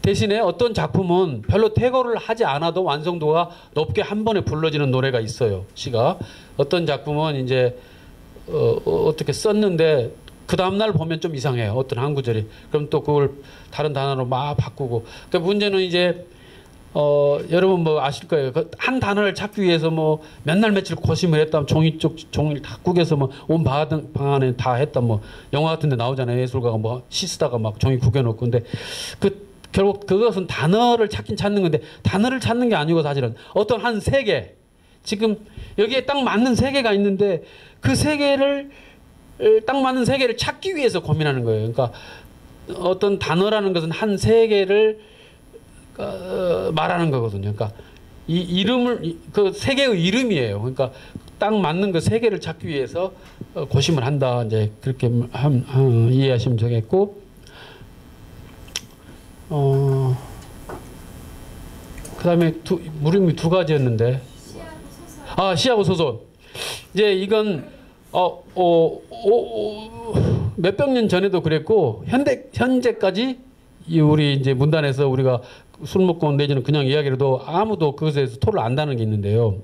대신에 어떤 작품은 별로 태고를 하지 않아도 완성도가 높게 한 번에 불러지는 노래가 있어요. 시가. 어떤 작품은 이제 어떻게 썼는데 그 다음날 보면 좀 이상해요. 어떤 한 구절이. 그럼 또 그걸 다른 단어로 막 바꾸고. 그러니까 문제는 이제 여러분 뭐 아실 거예요. 한 단어를 찾기 위해서 뭐 몇 날 며칠 고심을 했다. 종이를 다 구겨서 뭐 온 방 안에 다 했다. 뭐 영화 같은 데 나오잖아요. 예술가가 뭐 시 쓰다가 막 종이 구겨놓고. 근데 결국 그것은 단어를 찾긴 찾는 건데 단어를 찾는 게 아니고 사실은 어떤 한 세 개. 지금 여기에 딱 맞는 세 개가 있는데 그 세 개를 딱 맞는 세 개를 찾기 위해서 고민하는 거예요. 그러니까 어떤 단어라는 것은 한 세 개를 말하는 거거든요. 그러니까 이 이름을 그 세 개의 이름이에요. 그러니까 딱 맞는 그 세 개를 찾기 위해서 고심을 한다. 이제 그렇게 이해하시면 되겠고, 그다음에 물음이 두 가지였는데, 시하고 소설. 이제 이건 몇백 년 전에도 그랬고 현재까지 우리 이제 문단에서 우리가 술 먹고 내지는 그냥 이야기로도 아무도 그것에 대해서 토를 안다는 게 있는데요.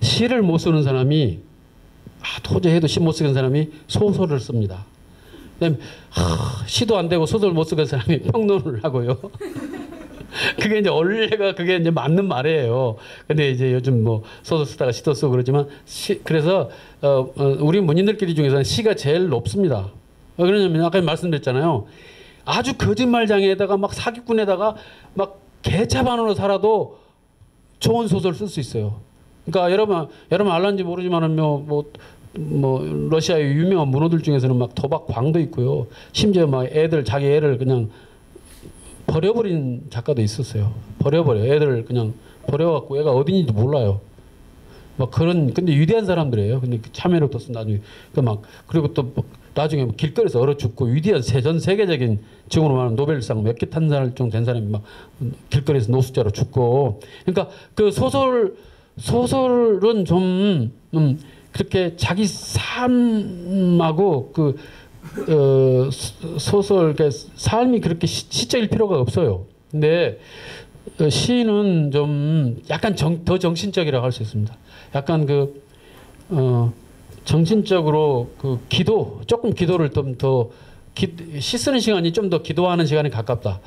시를 못 쓰는 사람이 도저히 해도 시 못 쓰는 사람이 소설을 씁니다. 그다음에 시도 안 되고 소설 못 쓰는 사람이 평론을 하고요. 그게 이제 원래가 그게 이제 맞는 말이에요. 근데 이제 요즘 뭐 소설 쓰다가 시도 쓰고 그러지만 그래서 우리 문인들끼리 중에서는 시가 제일 높습니다. 왜 그러냐면 아까 말씀드렸잖아요. 아주 거짓말장애에다가 막 사기꾼에다가 막 개차반으로 살아도 좋은 소설 쓸 수 있어요. 그러니까 여러분 알란지 모르지만은 뭐 뭐 러시아의 유명한 문호들 중에서는 막 도박 광도 있고요. 심지어 막 애들 자기 애를 그냥 버려버린 작가도 있었어요. 버려버려 애들 그냥 버려갖고 애가 어딘지도 몰라요. 막 그런 근데 위대한 사람들이에요. 근데 참여를 뒀어 나중에 막 그리고 또 나중에 길거리에서 얼어 죽고 위대한 전 세계적인 지금으로 말하면 노벨상 몇 개 탄 살 정도 된 사람이 막 길거리에서 노숙자로 죽고 그러니까 그 소설은 좀 그렇게 자기 삶하고 그 소설 그 삶이 그렇게 시적일 필요가 없어요. 근데 시인은 좀 약간 더 정신적이라고 할 수 있습니다. 약간 정신적으로 그 조금 기도를 좀 더 시 쓰는 시간이 좀 더 기도하는 시간에 가깝다.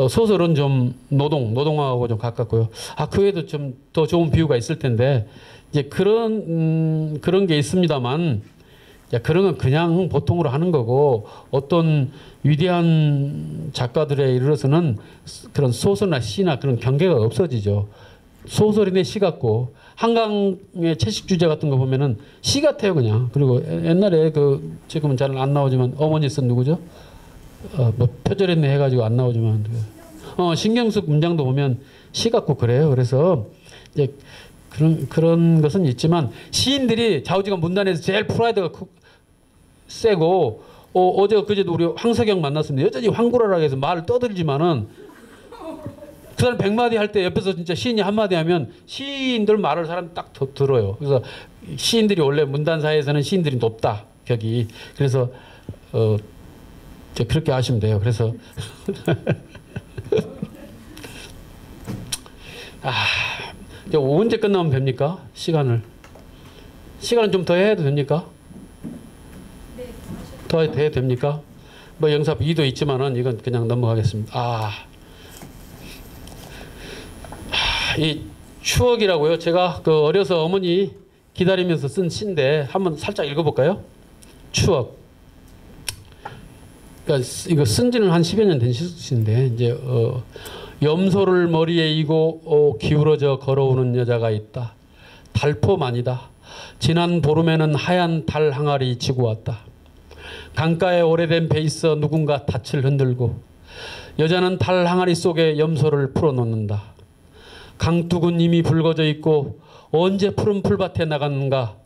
소설은 좀 노동하고 좀 가깝고요. 그 외에도 좀 더 좋은 비유가 있을 텐데 이제 그런 게 있습니다만 그런 건 그냥 보통으로 하는 거고 어떤 위대한 작가들에 이르러서는 그런 소설이나 시나 그런 경계가 없어지죠. 소설이네 시 같고 한강의 채식 주제 같은 거 보면은 시 같아요 그냥. 그리고 옛날에 지금은 잘 안 나오지만 어머니 쓴 누구죠? 뭐 표절했네 해가지고 안 나오지만 신경숙 문장도 보면 시 같고 그래요. 그래서 이제 그런 것은 있지만 시인들이 좌우지간 문단에서 제일 프라이드가 세고 어제 그제도 우리 황석영 만났습니다. 여전히 황구라라고 해서 말을 떠들지만은 그 사람 100마디 할 때 옆에서 진짜 시인이 한마디 하면 시인들 말을 사람 딱 들어요. 그래서 시인들이 원래 문단사에서는 시인들이 높다 격이. 그래서 그렇게 하시면 돼요. 그래서 언제 끝나면 됩니까? 시간은 좀 더 해도 됩니까? 더 해도 됩니까? 뭐 영사 2도 있지만은 이건 그냥 넘어가겠습니다. 이 추억이라고요. 제가 어려서 어머니 기다리면서 쓴 시인데 한번 살짝 읽어볼까요? 추억. 그러니까 이거 쓴 지는 한 10여 년 된 시인데 이제 염소를 머리에 이고 기울어져 걸어오는 여자가 있다. 달포만이다. 지난 보름에는 하얀 달 항아리 지고 왔다. 강가에 오래된 배 있어 누군가 닻을 흔들고 여자는 달 항아리 속에 염소를 풀어놓는다. 강둑은 이미 붉어져 있고 언제 푸른 풀밭에 나갔는가.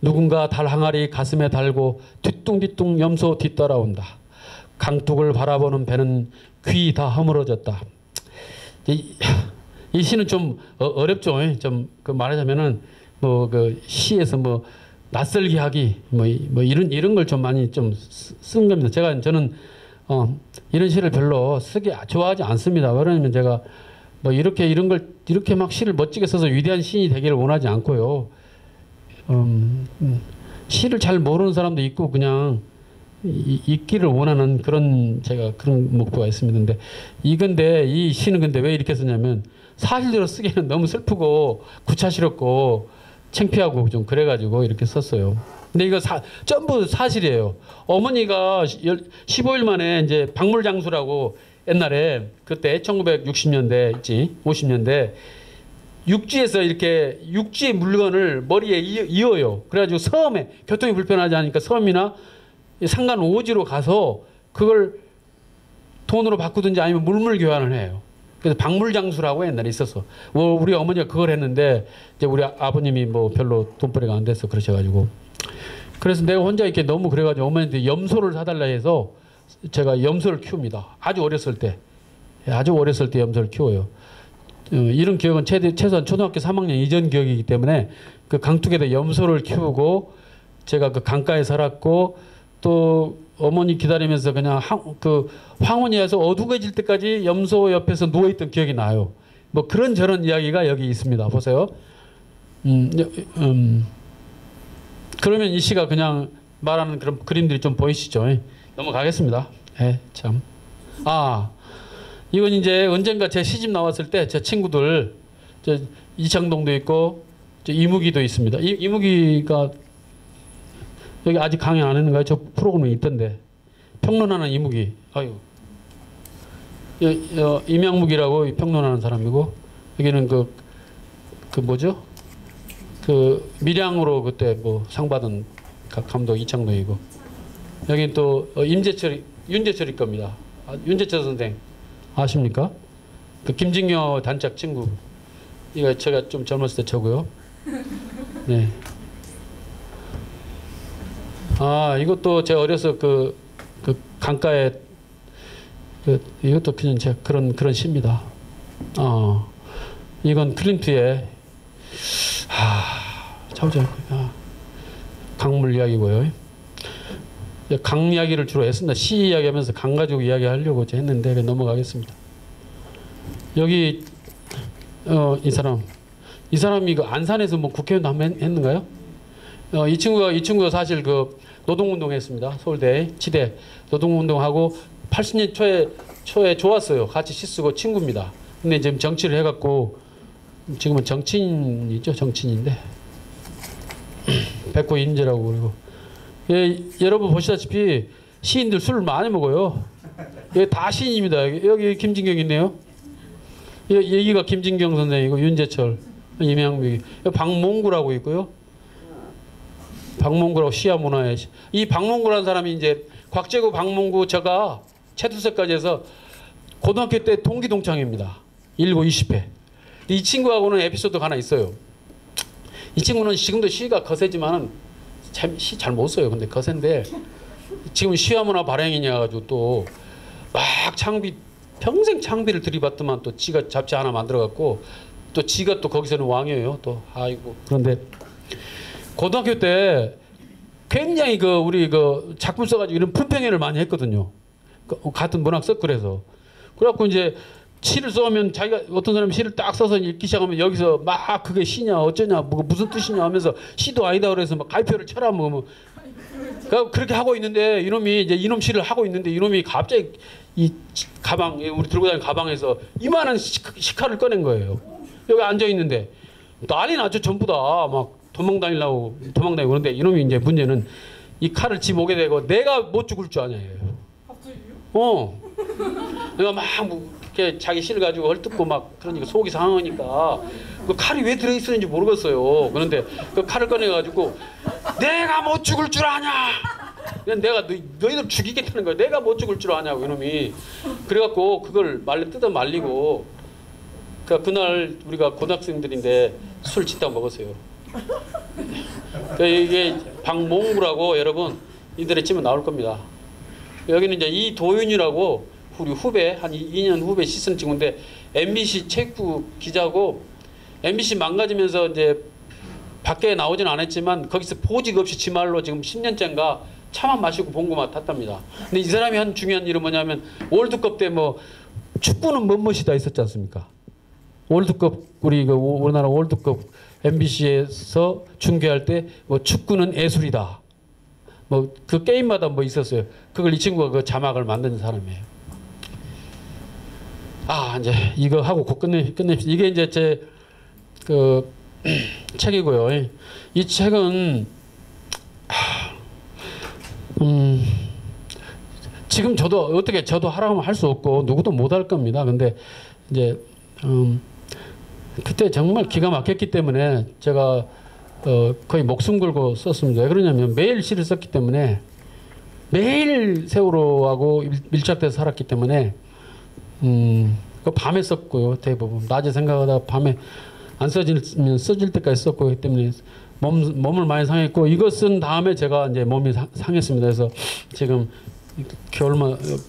누군가 달 항아리 가슴에 달고 뒤뚱뒤뚱 염소 뒤따라온다. 강둑을 바라보는 배는 귀 다 허물어졌다. 이 시는 좀 어렵죠. 좀 말하자면은 시에서 낯설게 하기 이런 걸 좀 많이 좀 쓴 겁니다. 저는 이런 시를 별로 쓰기 좋아하지 않습니다. 왜냐면 제가 이렇게 막 시를 멋지게 써서 위대한 시인이 되기를 원하지 않고요. 시를 잘 모르는 사람도 있고 그냥 읽기를 원하는 그런 목표가 있습니다. 근데 이 시는 근데 왜 이렇게 쓰냐면 사실대로 쓰기에는 너무 슬프고 구차스럽고 창피하고 좀 그래가지고 이렇게 썼어요. 근데 이거 전부 사실이에요. 어머니가 15일 만에 이제 박물장수라고 옛날에 그때 1960년대 있지 50년대 육지에서 이렇게 육지 물건을 머리에 이어요. 그래가지고 섬에 교통이 불편하지 않으니까 섬이나 상간 오지로 가서 그걸 돈으로 바꾸든지 아니면 물물 교환을 해요. 그래서 박물장수라고 옛날에 있었어. 우리 어머니가 그걸 했는데 이제 우리 아버님이 별로 돈벌이가 안 돼서 그러셔가지고 그래서 내가 혼자 이렇게 너무 그래가지고 어머니한테 염소를 사달라 해서 제가 염소를 키웁니다. 아주 어렸을 때 염소를 키워요. 이런 기억은 최소한 초등학교 3학년 이전 기억이기 때문에 그 강둑에다 염소를 키우고 제가 그 강가에 살았고 또 어머니 기다리면서 그냥 황혼이어서 어두워질 때까지 염소 옆에서 누워있던 기억이 나요. 그런 저런 이야기가 여기 있습니다. 보세요. 그러면 이 시가 그냥 말하는 그런 그림들이 좀 보이시죠? 넘어가겠습니다. 참. 이건 이제 언젠가 제 시집 나왔을 때 제 친구들 이창동도 있고 이무기도 있습니다. 이무기가 여기 아직 강의 안 했는가요? 저 프로그램에 있던데. 평론하는 이무기. 임양묵이라고 평론하는 사람이고 여기는 뭐죠? 그 밀양으로 그때 뭐 상 받은 감독 이창동이고 여기 또 윤재철이 겁니다. 윤재철 선생 아십니까? 그 김진겨 단짝 친구. 이거 제가 좀 젊었을 때 저고요. 네. 아 이것도 제가 어려서 그 강가에 이것도 그냥 제가 그런 시입니다. 이건 클린트의 강물 이야기고요. 강 이야기를 주로 했습니다. 시 이야기하면서 강 가지고 이야기하려고 했는데 넘어가겠습니다. 여기 이 사람이 그 안산에서 뭐 국회의원도 한번 했는가요? 이 친구가 사실 그 노동운동했습니다. 서울대 치대 노동운동하고 80년 초에 좋았어요. 같이 시 쓰고 친구입니다. 근데 지금 정치를 해갖고 지금은 정치인이죠. 정치인인데 백호 인재라고 그러고 여러분 보시다시피 시인들 술을 많이 먹어요. 여기 다 시인입니다. 여기 김진경 있네요. 여기가 김진경 선생이고 윤재철, 이명미, 박몽구라고 있고요. 박몽구라고 시야 문화의 이 박몽구라는 사람이 이제 곽재구 박몽구 제가 채투세까지 해서 고등학교 때 동기 동창입니다. 19, 20회. 이 친구하고는 에피소드가 하나 있어요. 이 친구는 지금도 시가 거세지만은 시 잘 못 써요. 근데 거센데 지금 시화문화 발행이냐 가지고 또 막 평생 창비를 들이받더만 또 지가 잡지 하나 만들어갖고 또 지가 또 거기서는 왕이에요. 또 아이고 그런데 고등학교 때 굉장히 우리 작품 써가지고 이런 품평회를 많이 했거든요. 같은 문학 서클에서. 그래갖고 이제 시를 써오면 자기가 어떤 사람이 시를 딱 써서 읽기 시작하면 여기서 막 그게 시냐 어쩌냐 무슨 뜻이냐 하면서 시도 아니다 그래서 막 갈표를 쳐라 뭐 그렇게 하고 있는데 이놈 시를 하고 있는데 이놈이 갑자기 이 가방 우리 들고 다니는 가방에서 이만한 시칼을 꺼낸 거예요. 여기 앉아 있는데 난리 나죠. 전부 다 막 도망다니고 그런데 이놈이 이제 문제는 이 칼을 집오게 되고 내가 못 죽을 줄 아냐 얘예요. 갑자기요? 내가 막 이렇게 자기 시를 가지고 헐뜯고 막 그러니까 속이 상하니까 그 칼이 왜 들어있었는지 모르겠어요. 그런데 그 칼을 꺼내가지고 내가 못 죽을 줄 아냐? 내가 너희들 죽이겠다는 거야. 내가 못 죽을 줄 아냐고 이놈이. 그래갖고 그걸 뜯어 말리고 그날 우리가 고등학생들인데 술 짓다 먹었어요. 이게 박몽구라고 여러분 인터넷 치면 나올 겁니다. 여기는 이제 이도윤이라고 우리 후배 한 2년 후배 시즌 친구인데 MBC 체육부 기자고 MBC 망가지면서 이제 밖에 나오진 않았지만 거기서 보직 없이 지말로 지금 10년째인가 차만 마시고 봉고만 탔답니다. 근데 이 사람이 한 중요한 일은 뭐냐면 월드컵 때 뭐 축구는 멋멋이다 있었지 않습니까? 월드컵 우리나라 월드컵 MBC에서 중계할 때 뭐 축구는 예술이다. 뭐 그 게임마다 뭐 있었어요. 그걸 이 친구가 그 자막을 만든 사람이에요. 이제 이거 하고 곧 끝냅시다. 이게 이제 제 책이고요. 이 책은 지금 저도 하라고 하면 할 수 없고 누구도 못 할 겁니다. 근데 이제 그때 정말 기가 막혔기 때문에 제가 거의 목숨 걸고 썼습니다. 왜 그러냐면 매일 시를 썼기 때문에 매일 세월호하고 밀착돼서 살았기 때문에 밤에 썼고요. 대부분 낮에 생각하다 밤에 안 써지면 써질 때까지 썼고 그렇기 때문에 몸을 많이 상했고 이거 쓴 다음에 제가 이제 몸이 상했습니다. 그래서 지금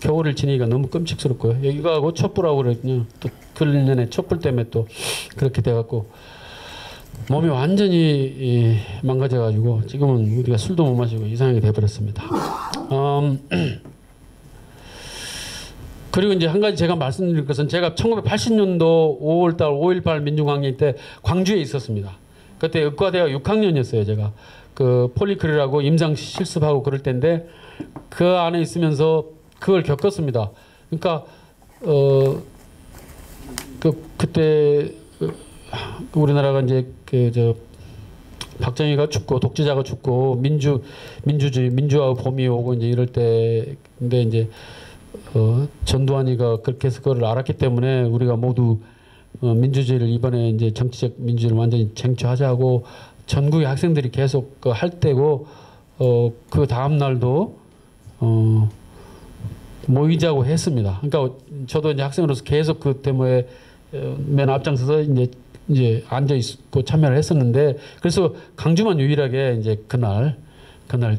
겨울을 지내기가 너무 끔찍스럽고요. 이거하고 촛불하고 그랬거든요. 또 그년에 촛불 때문에 또 그렇게 돼갖고 몸이 완전히 망가져가지고 지금은 우리가 술도 못 마시고 이상하게 돼버렸습니다. 그리고 이제 한 가지 제가 말씀드릴 것은 제가 1980년도 5월달 5.18 민주항쟁 때 광주에 있었습니다. 그때 의과대학 6학년이었어요. 제가 그 폴리클이라고 임상 실습하고 그럴 때인데 그 안에 있으면서 그걸 겪었습니다. 그러니까 그때 우리나라가 이제 박정희가 죽고 독재자가 죽고 민주화 봄이 오고 이제 이럴 때인데 이제 전두환이가 그렇게 해서 그걸 알았기 때문에 우리가 모두 민주주의를 이번에 이제 정치적 민주주의를 완전히 쟁취하자고 전국의 학생들이 계속 할 때고 그 다음 날도 모이자고 했습니다. 그러니까 저도 이제 학생으로서 계속 그 데모에 맨 앞장서서 이제 앉아 있고 참여를 했었는데 그래서 강주만 유일하게 이제 그날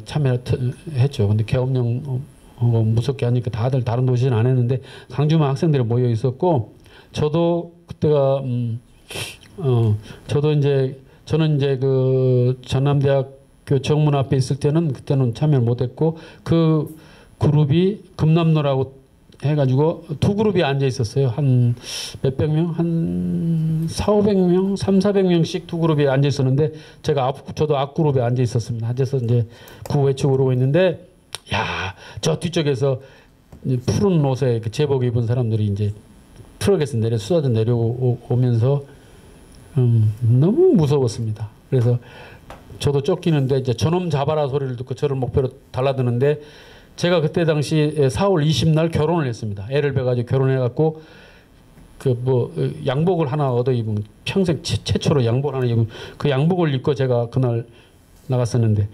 참여했죠. 근데 계엄령 무섭게 하니까 다들 다른 도시는 안 했는데 강주만 학생들이 모여 있었고 저도 그때가 저는 이제 그 전남대학교 정문 앞에 있을 때는 그때는 참여를 못했고 그 그룹이 금남로라고 해가지고 두 그룹이 앉아 있었어요. 한 몇백 명, 한 400~500명, 300~400명씩 두 그룹이 앉아 있었는데 저도 앞 그룹에 앉아 있었습니다. 앉아서 이제 구호 외치고 그러고 있는데 야, 저 뒤쪽에서 푸른 옷에 그 제복 입은 사람들이 이제 트럭에서 쏟아져 내려오면서 너무 무서웠습니다. 그래서 저도 쫓기는데 이제 저놈 잡아라 소리를 듣고 저를 목표로 달라드는데 제가 그때 당시 4월 20날 결혼을 했습니다. 애를 배가지고 결혼해갖고 양복을 하나 얻어 입은 평생 최초로 양복을 하나 입은 그 양복을 입고 제가 그날 나갔었는데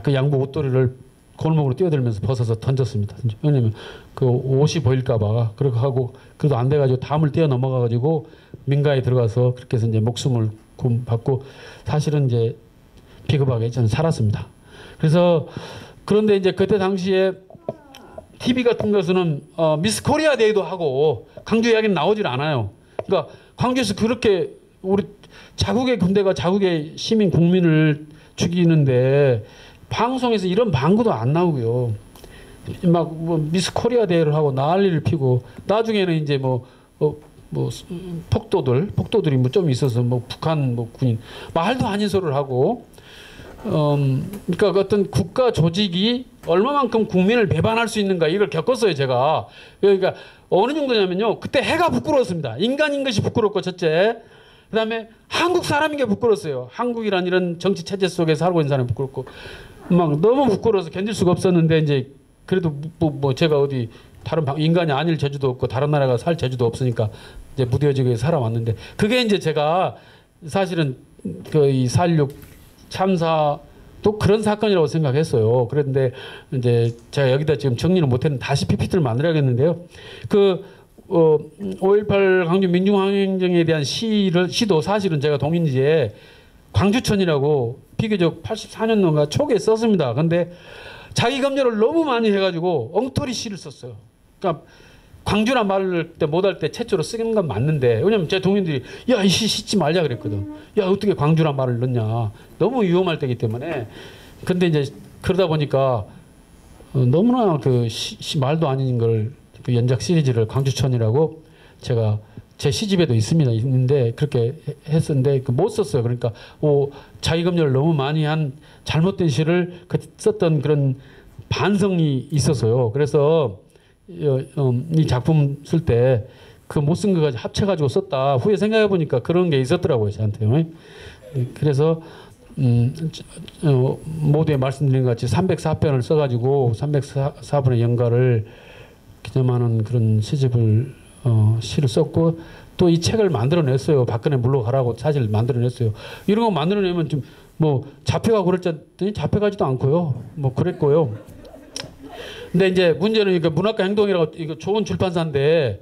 그 양복 옷도리를 골목으로 뛰어들면서 벗어서 던졌습니다. 왜냐면 그 옷이 보일까봐 그렇게 하고 그래도 안 돼가지고 담을 뛰어 넘어가가지고 민가에 들어가서 그렇게 해서 이제 목숨을 구원받고 사실은 이제 비겁하게 저는 살았습니다. 그래서 그런데 이제 그때 당시에 TV 같은 것은 미스 코리아 데이도 하고 광주 이야기는 나오질 않아요. 그러니까 광주에서 그렇게 우리 자국의 군대가 자국의 시민 국민을 죽이는데 방송에서 이런 방구도 안 나오고요. 막 미스 코리아 대회를 하고 난리를 피고 나중에는 이제 폭도들이 좀 있어서 북한 군인 말도 아닌 소리를 하고 그러니까 어떤 국가 조직이 얼마만큼 국민을 배반할 수 있는가 이걸 겪었어요 제가. 그러니까 어느 정도냐면요 그때 해가 부끄러웠습니다. 인간인 것이 부끄럽고 첫째 그다음에 한국 사람인 게 부끄러웠어요. 한국이란 이런 정치 체제 속에 살고 있는 사람이 부끄럽고 막 너무 부끄러워서 견딜 수가 없었는데 이제 그래도 제가 어디 다른 인간이 아닐 재주도 없고 다른 나라가 살 재주도 없으니까 이제 무뎌지게 살아왔는데 그게 이제 제가 사실은 이 4.16 참사도 그런 사건이라고 생각했어요. 그런데 이제 제가 여기다 지금 정리를 못했는데 다시 PPT를 만들어야겠는데요. 5.18 광주 민중항쟁에 대한 시도 사실은 제가 동인지에 광주천이라고 비교적 84년도인가 초기에 썼습니다. 근데 자기 검열을 너무 많이 해가지고 엉터리 시를 썼어요. 그러니까 광주란 말을 못할 때 최초로 쓰는 건 맞는데 왜냐면 제 동인들이 야 이 시 씻지 말자 그랬거든. 야 어떻게 광주란 말을 넣냐. 너무 위험할 때기 때문에. 근데 이제 그러다 보니까 너무나 말도 아닌 걸 그 연작 시리즈를 광주천이라고 제가 제 시집에도 있는데 그렇게 했었는데 못 썼어요. 그러니까 자기 검열을 너무 많이 한 잘못된 시를 썼던 그런 반성이 있었어요. 그래서 이 작품 쓸 때 그 못 쓴 거 합쳐가지고 썼다. 후에 생각해 보니까 그런 게 있었더라고요 저한테. 그래서 모두에 말씀드린 것 같이 304편을 써가지고 304분의 연가를 기념하는 그런 시집을 시를 썼고 또 이 책을 만들어냈어요. 박근혜 물러가라고 사실 만들어냈어요. 이런 거 만들어내면 좀 잡혀가고 그랬더니 잡혀가지도 않고요. 그랬고요. 근데 이제 문제는 문학과 행동이라고 이거 좋은 출판사인데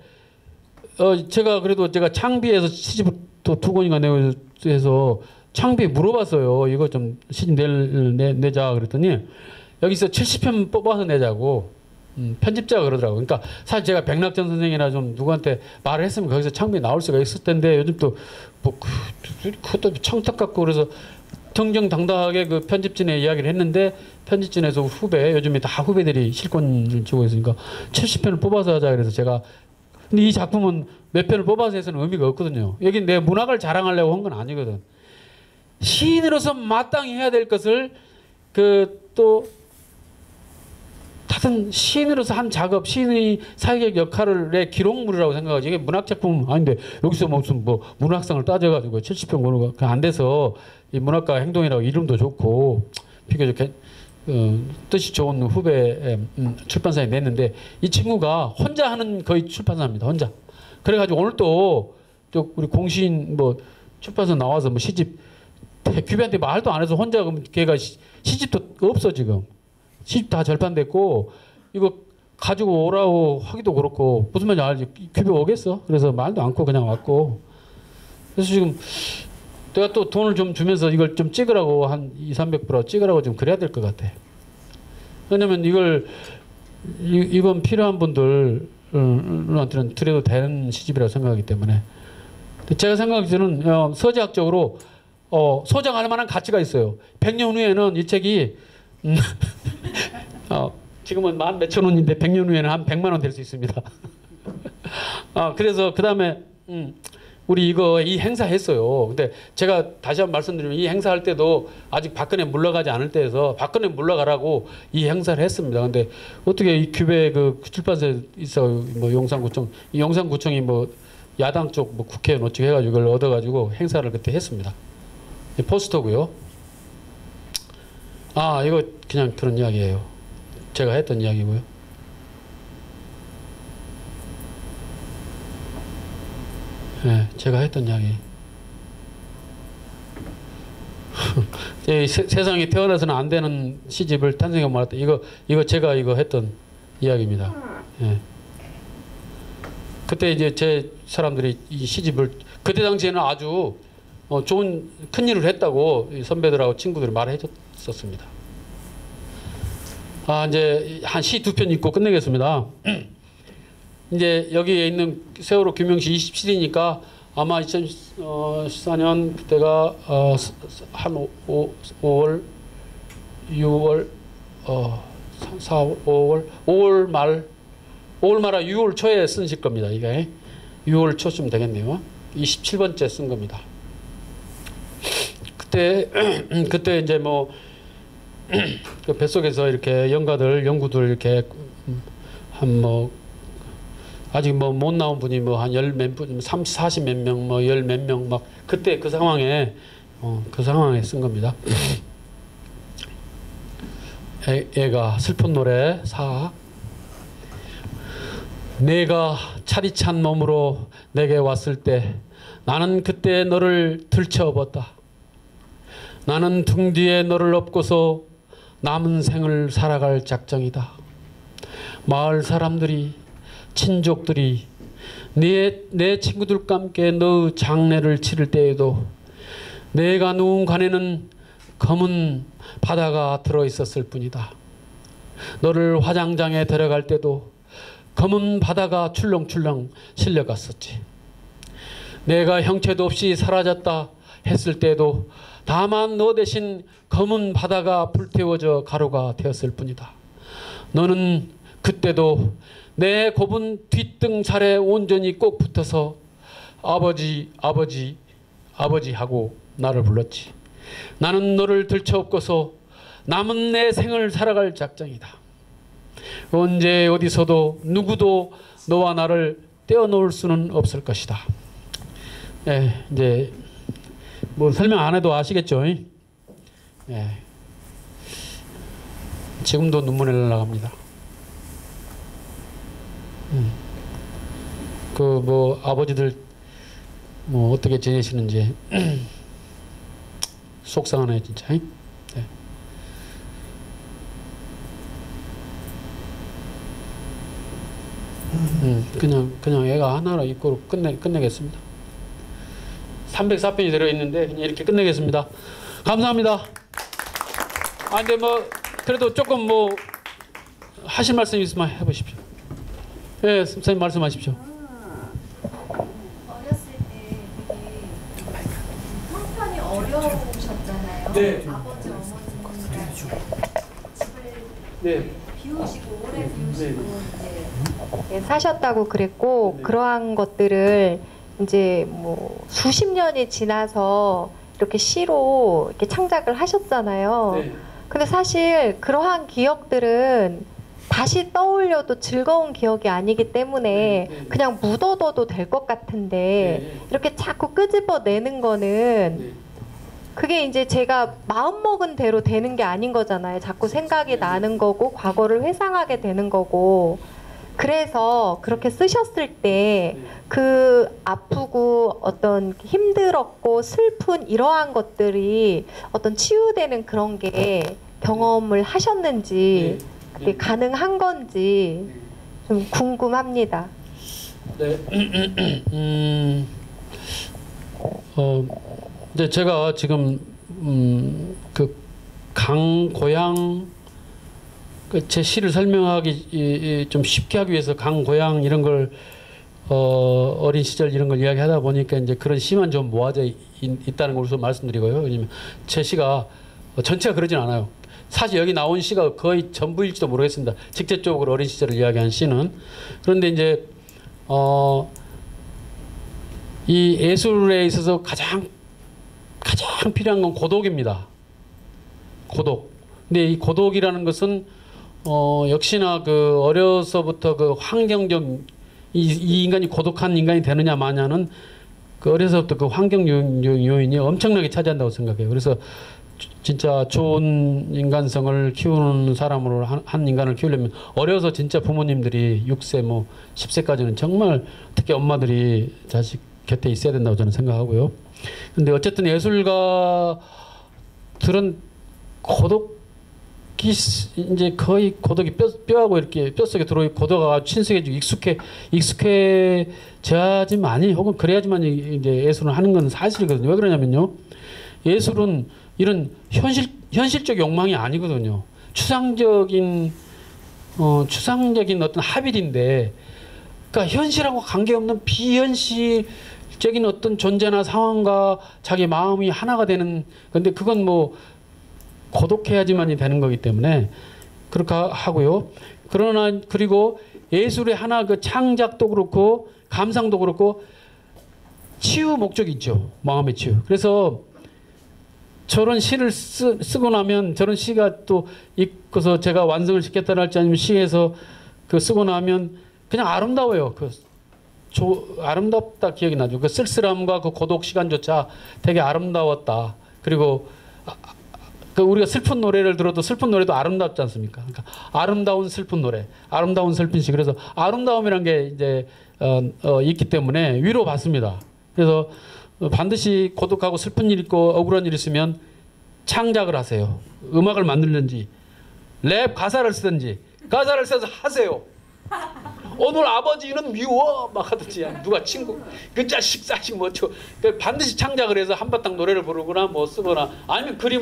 제가 창비에서 시집을 또 2권인가 내서 창비에 물어봤어요. 이거 좀 시집 내자 그랬더니 여기서 70편 뽑아서 내자고 편집자가 그러더라고요. 그러니까 사실 제가 백낙전 선생이나 좀 누구한테 말을 했으면 거기서 창비에 나올 수가 있을 텐데 요즘 또 그것도 청탁 같고 그래서 정정당당하게 그 편집진에 이야기를 했는데 편집진에서 요즘에 다 후배들이 실권을 쥐고 있으니까 70편을 뽑아서 하자 그래서 제가 근데 이 작품은 몇 편을 뽑아서 해서는 의미가 없거든요. 여기 내 문학을 자랑하려고 한 건 아니거든. 시인으로서 마땅히 해야 될 것을 다른 시인으로서 한 작업, 시인의 사회적 역할을 내 기록물이라고 생각하지 이게 문학작품 아닌데 여기서 무슨 문학상을 따져가지고 70편 고는 거 안 돼서 이 문학과 행동이라고 이름도 좋고 비교적 뜻이 좋은 후배 출판사에 냈는데 이 친구가 혼자 하는 거의 출판사입니다. 혼자. 그래가지고 오늘 또 우리 공시인 출판사 나와서 시집 규배한테 말도 안 해서 혼자 그럼 걔가 시집도 없어 지금. 시집 다 절판됐고 이거 가지고 오라고 하기도 그렇고 무슨 말인지 알지? 규배 오겠어? 그래서 말도 않고 그냥 왔고. 그래서 지금 내가 또 돈을 좀 주면서 이걸 좀 찍으라고 한 200~300% 찍으라고 좀 그래야 될 것 같아. 왜냐면 이건 필요한 분들한테는 드려도 되는 시집이라고 생각하기 때문에. 제가 생각하기에는 서재학적으로 소장할 만한 가치가 있어요. 100년 후에는 이 책이 지금은 10,000몇천 원인데 100년 후에는 한 100만 원 될 수 있습니다. 그래서 그 다음에 우리 이 행사 했어요. 근데 제가 다시 한번 말씀드리면 이 행사할 때도 아직 박근혜 물러가지 않을 때에서 박근혜 물러가라고 이 행사를 했습니다. 근데 어떻게 이 규배 그 출판사에 있어 뭐 용산구청이 뭐 야당 쪽 뭐 국회의원 어쩌고 해가지고 이걸 얻어가지고 행사를 그때 했습니다. 포스터고요. 이거 그냥 그런 이야기예요. 제가 했던 이야기고요. 네, 제가 했던 이야기. 세상에 태어나서는 안 되는 시집을 탄생해 말았다. 이거 제가 했던 이야기입니다. 네. 그때 이제 제 사람들이 이 시집을 그때 당시에는 아주 좋은 큰 일을 했다고 선배들하고 친구들이 말해줬었습니다. 이제 한 시 2편 읽고 끝내겠습니다. 이제 여기에 있는 세월호 규명시 27이니까 아마 2014년 그때가 한 5월, 6월, 5월 말아 6월 초에 쓰실 겁니다. 이게 6월 초쯤 되겠네요. 27번째 쓴 겁니다. 그때 이제 뭐 그 뱃속에서 이렇게 연구들 이렇게 아직 뭐 못 나온 분이 뭐 한 10몇 분, 30, 40 몇 명, 뭐 10 몇 명 막 그때 그 상황에 쓴 겁니다. 애가 슬픈 노래 내가 차디찬 몸으로 내게 왔을 때 나는 그때 너를 들쳐업었다. 나는 등 뒤에 너를 업고서 남은 생을 살아갈 작정이다. 마을 사람들이 친족들이 내 친구들과 함께 너 장례를 치를 때에도 내가 누운 관에는 검은 바다가 들어있었을 뿐이다. 너를 화장장에 데려갈 때도 검은 바다가 출렁출렁 실려갔었지. 내가 형체도 없이 사라졌다 했을 때도 다만 너 대신 검은 바다가 불태워져 가루가 되었을 뿐이다. 너는 그때도 내 곱은 뒷등살에 온전히 꼭 붙어서 아버지 아버지 아버지 하고 나를 불렀지. 나는 너를 들쳐업고서 남은 내 생을 살아갈 작정이다. 언제 어디서도 누구도 너와 나를 떼어놓을 수는 없을 것이다. 이제 뭐 설명 안 해도 아시겠죠? 지금도 눈물이 날라갑니다. 그 뭐 아버지들 뭐 어떻게 지내시는지 속상하네 진짜. 그냥 애가 하나로 입고 끝내겠습니다. 304편이 들어있는데 그냥 이렇게 끝내겠습니다. 감사합니다. 근데 뭐 그래도 조금 뭐 하실 말씀 있으면 해보십시오. 선생님 말씀하십시오. 어렸을 때 되게 형편이 어려우셨잖아요. 네. 아버지 어머니가 집을 비우시고 오래 비우시고 이제 사셨다고 그랬고 그러한 것들을 이제 뭐 수십 년이 지나서 이렇게 시로 이렇게 창작을 하셨잖아요. 근데 사실 그러한 기억들은 다시 떠올려도 즐거운 기억이 아니기 때문에 그냥 묻어둬도 될 것 같은데 이렇게 자꾸 끄집어내는 거는 그게 이제 제가 마음먹은 대로 되는 게 아닌 거잖아요. 자꾸 생각이 나는 거고 과거를 회상하게 되는 거고 그래서 그렇게 쓰셨을 때 그 아프고 어떤 힘들었고 슬픈 이러한 것들이 어떤 치유되는 그런 게 경험을 하셨는지 그게 가능한 건지 좀 궁금합니다. 네. 이제 제가 지금 그 강고양 제 시를 설명하기 좀 쉽게 하기 위해서 강고양 이런 걸 어린 시절 이런 걸 이야기하다 보니까 이제 그런 시만 좀 모아져 있다는 걸 우선 말씀드리고요. 왜냐면 제 시가 전체가 그러진 않아요. 사실 여기 나온 시가 거의 전부일지도 모르겠습니다. 직접적으로 어린 시절을 이야기한 시는. 그런데 이제 이 예술에 있어서 가장 필요한 건 고독입니다. 고독. 근데 이 고독이라는 것은 역시나 그 어려서부터 그 환경적 이 인간이 고독한 인간이 되느냐 마냐는 그 어려서부터 그 환경 요인이 엄청나게 차지한다고 생각해요. 그래서 진짜 좋은 인간성을 키우는 사람으로 한 인간을 키우려면 어려서 진짜 부모님들이 6세 뭐 10세까지는 정말 특히 엄마들이 자식 곁에 있어야 된다고 저는 생각하고요. 근데 어쨌든 예술가들은 고독이 이제 거의 고독이 뼈하고 이렇게 뼛속에 들어있고 고독가 친숙해지고 익숙해져야지만이 혹은 그래야지만 이제 예술을 하는 건 사실이거든요. 왜 그러냐면요. 예술은 이런 현실적 욕망이 아니거든요. 추상적인 어떤 합일인데, 그러니까 현실하고 관계없는 비현실적인 어떤 존재나 상황과 자기 마음이 하나가 되는 건데, 그건 뭐 고독해야지만이 되는 거기 때문에 그렇게 하고요. 그러나 그리고 예술의 하나 그 창작도 그렇고 감상도 그렇고 치유 목적이 있죠. 마음의 치유. 그래서 저런 시를 쓰고 나면 저런 시가 또 있고서 제가 완성을 시켰다 할지 아니면 시에서 그 쓰고 나면 그냥 아름다워요. 아름답다 기억이 나죠. 그 쓸쓸함과 그 고독 시간조차 되게 아름다웠다. 그리고 그 우리가 슬픈 노래를 들어도 슬픈 노래도 아름답지 않습니까? 그러니까 아름다운 슬픈 노래, 아름다운 슬픈 시. 그래서 아름다움이란 게 이제 있기 때문에 위로 받습니다. 그래서 반드시 고독하고 슬픈 일 있고 억울한 일 있으면 창작을 하세요. 음악을 만들든지 랩 가사를 쓰든지 가사를 써서 하세요. 오늘 아버지는 미워 막 하든지 누가 친구 그 자식 반드시 창작을 해서 한바탕 노래를 부르거나 뭐 쓰거나 아니면 그림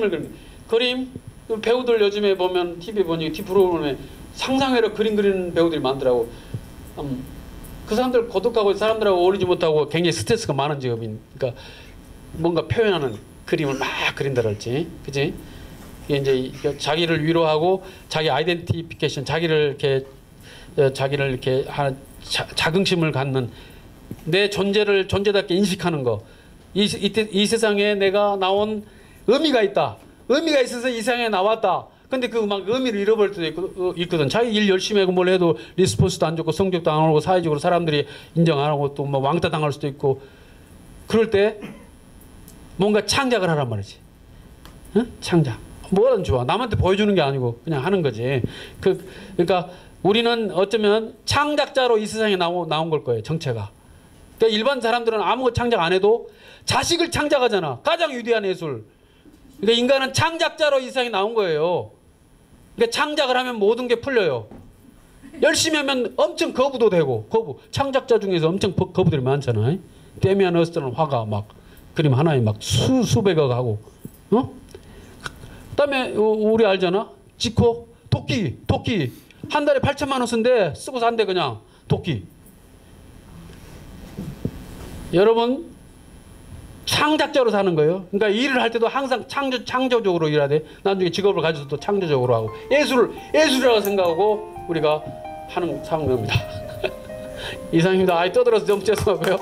배우들 요즘에 보면 TV 보니 TV 프로그램에 상상외로 그림 그리는 배우들이 많더라고. 그 사람들 고독하고 사람들하고 어울리지 못하고 굉장히 스트레스가 많은 직업인. 그러니까 뭔가 표현하는 그림을 막 그린다랄지, 그지? 이게 이제 자기를 위로하고 자기 아이덴티피케이션, 자기를 이렇게 자긍심을 갖는 내 존재를 존재답게 인식하는 거. 이 세상에 내가 나온 의미가 있다. 의미가 있어서 이 세상에 나왔다. 근데 그 막 의미를 잃어버릴 때도 있거든. 자기 일 열심히 하고 뭘 해도 리스폰스도 안 좋고 성적도 안 오고 사회적으로 사람들이 인정 안 하고 또 뭐 왕따 당할 수도 있고 그럴 때 뭔가 창작을 하란 말이지. 응? 창작. 뭐든 좋아. 남한테 보여주는 게 아니고 그냥 하는 거지. 그러니까 우리는 어쩌면 창작자로 이 세상에 나온 걸 거예요. 정체가. 그러니까 일반 사람들은 아무것도 창작 안 해도 자식을 창작하잖아. 가장 위대한 예술. 그러니까 인간은 창작자로 이 세상에 나온 거예요. 그러니까 창작을 하면 모든 게 풀려요. 열심히 하면 엄청 거부도 되고 창작자 중에서 엄청 거부들이 많잖아요. 데미안 허스트는 화가 막 그림 하나에 막 수백억 하고 그다음에 우리 알잖아. 지코 토끼 한 달에 8천만 원 쓴대. 쓰고 산대 그냥 토끼. 여러분 창작자로 사는 거예요. 그러니까 일을 할 때도 항상 창조적으로 일해야 돼. 나중에 직업을 가져서 또 창조적으로 하고 예술이라고 생각하고 우리가 하는 상황입니다. 이상입니다. 떠들어서 너무 죄송하고요.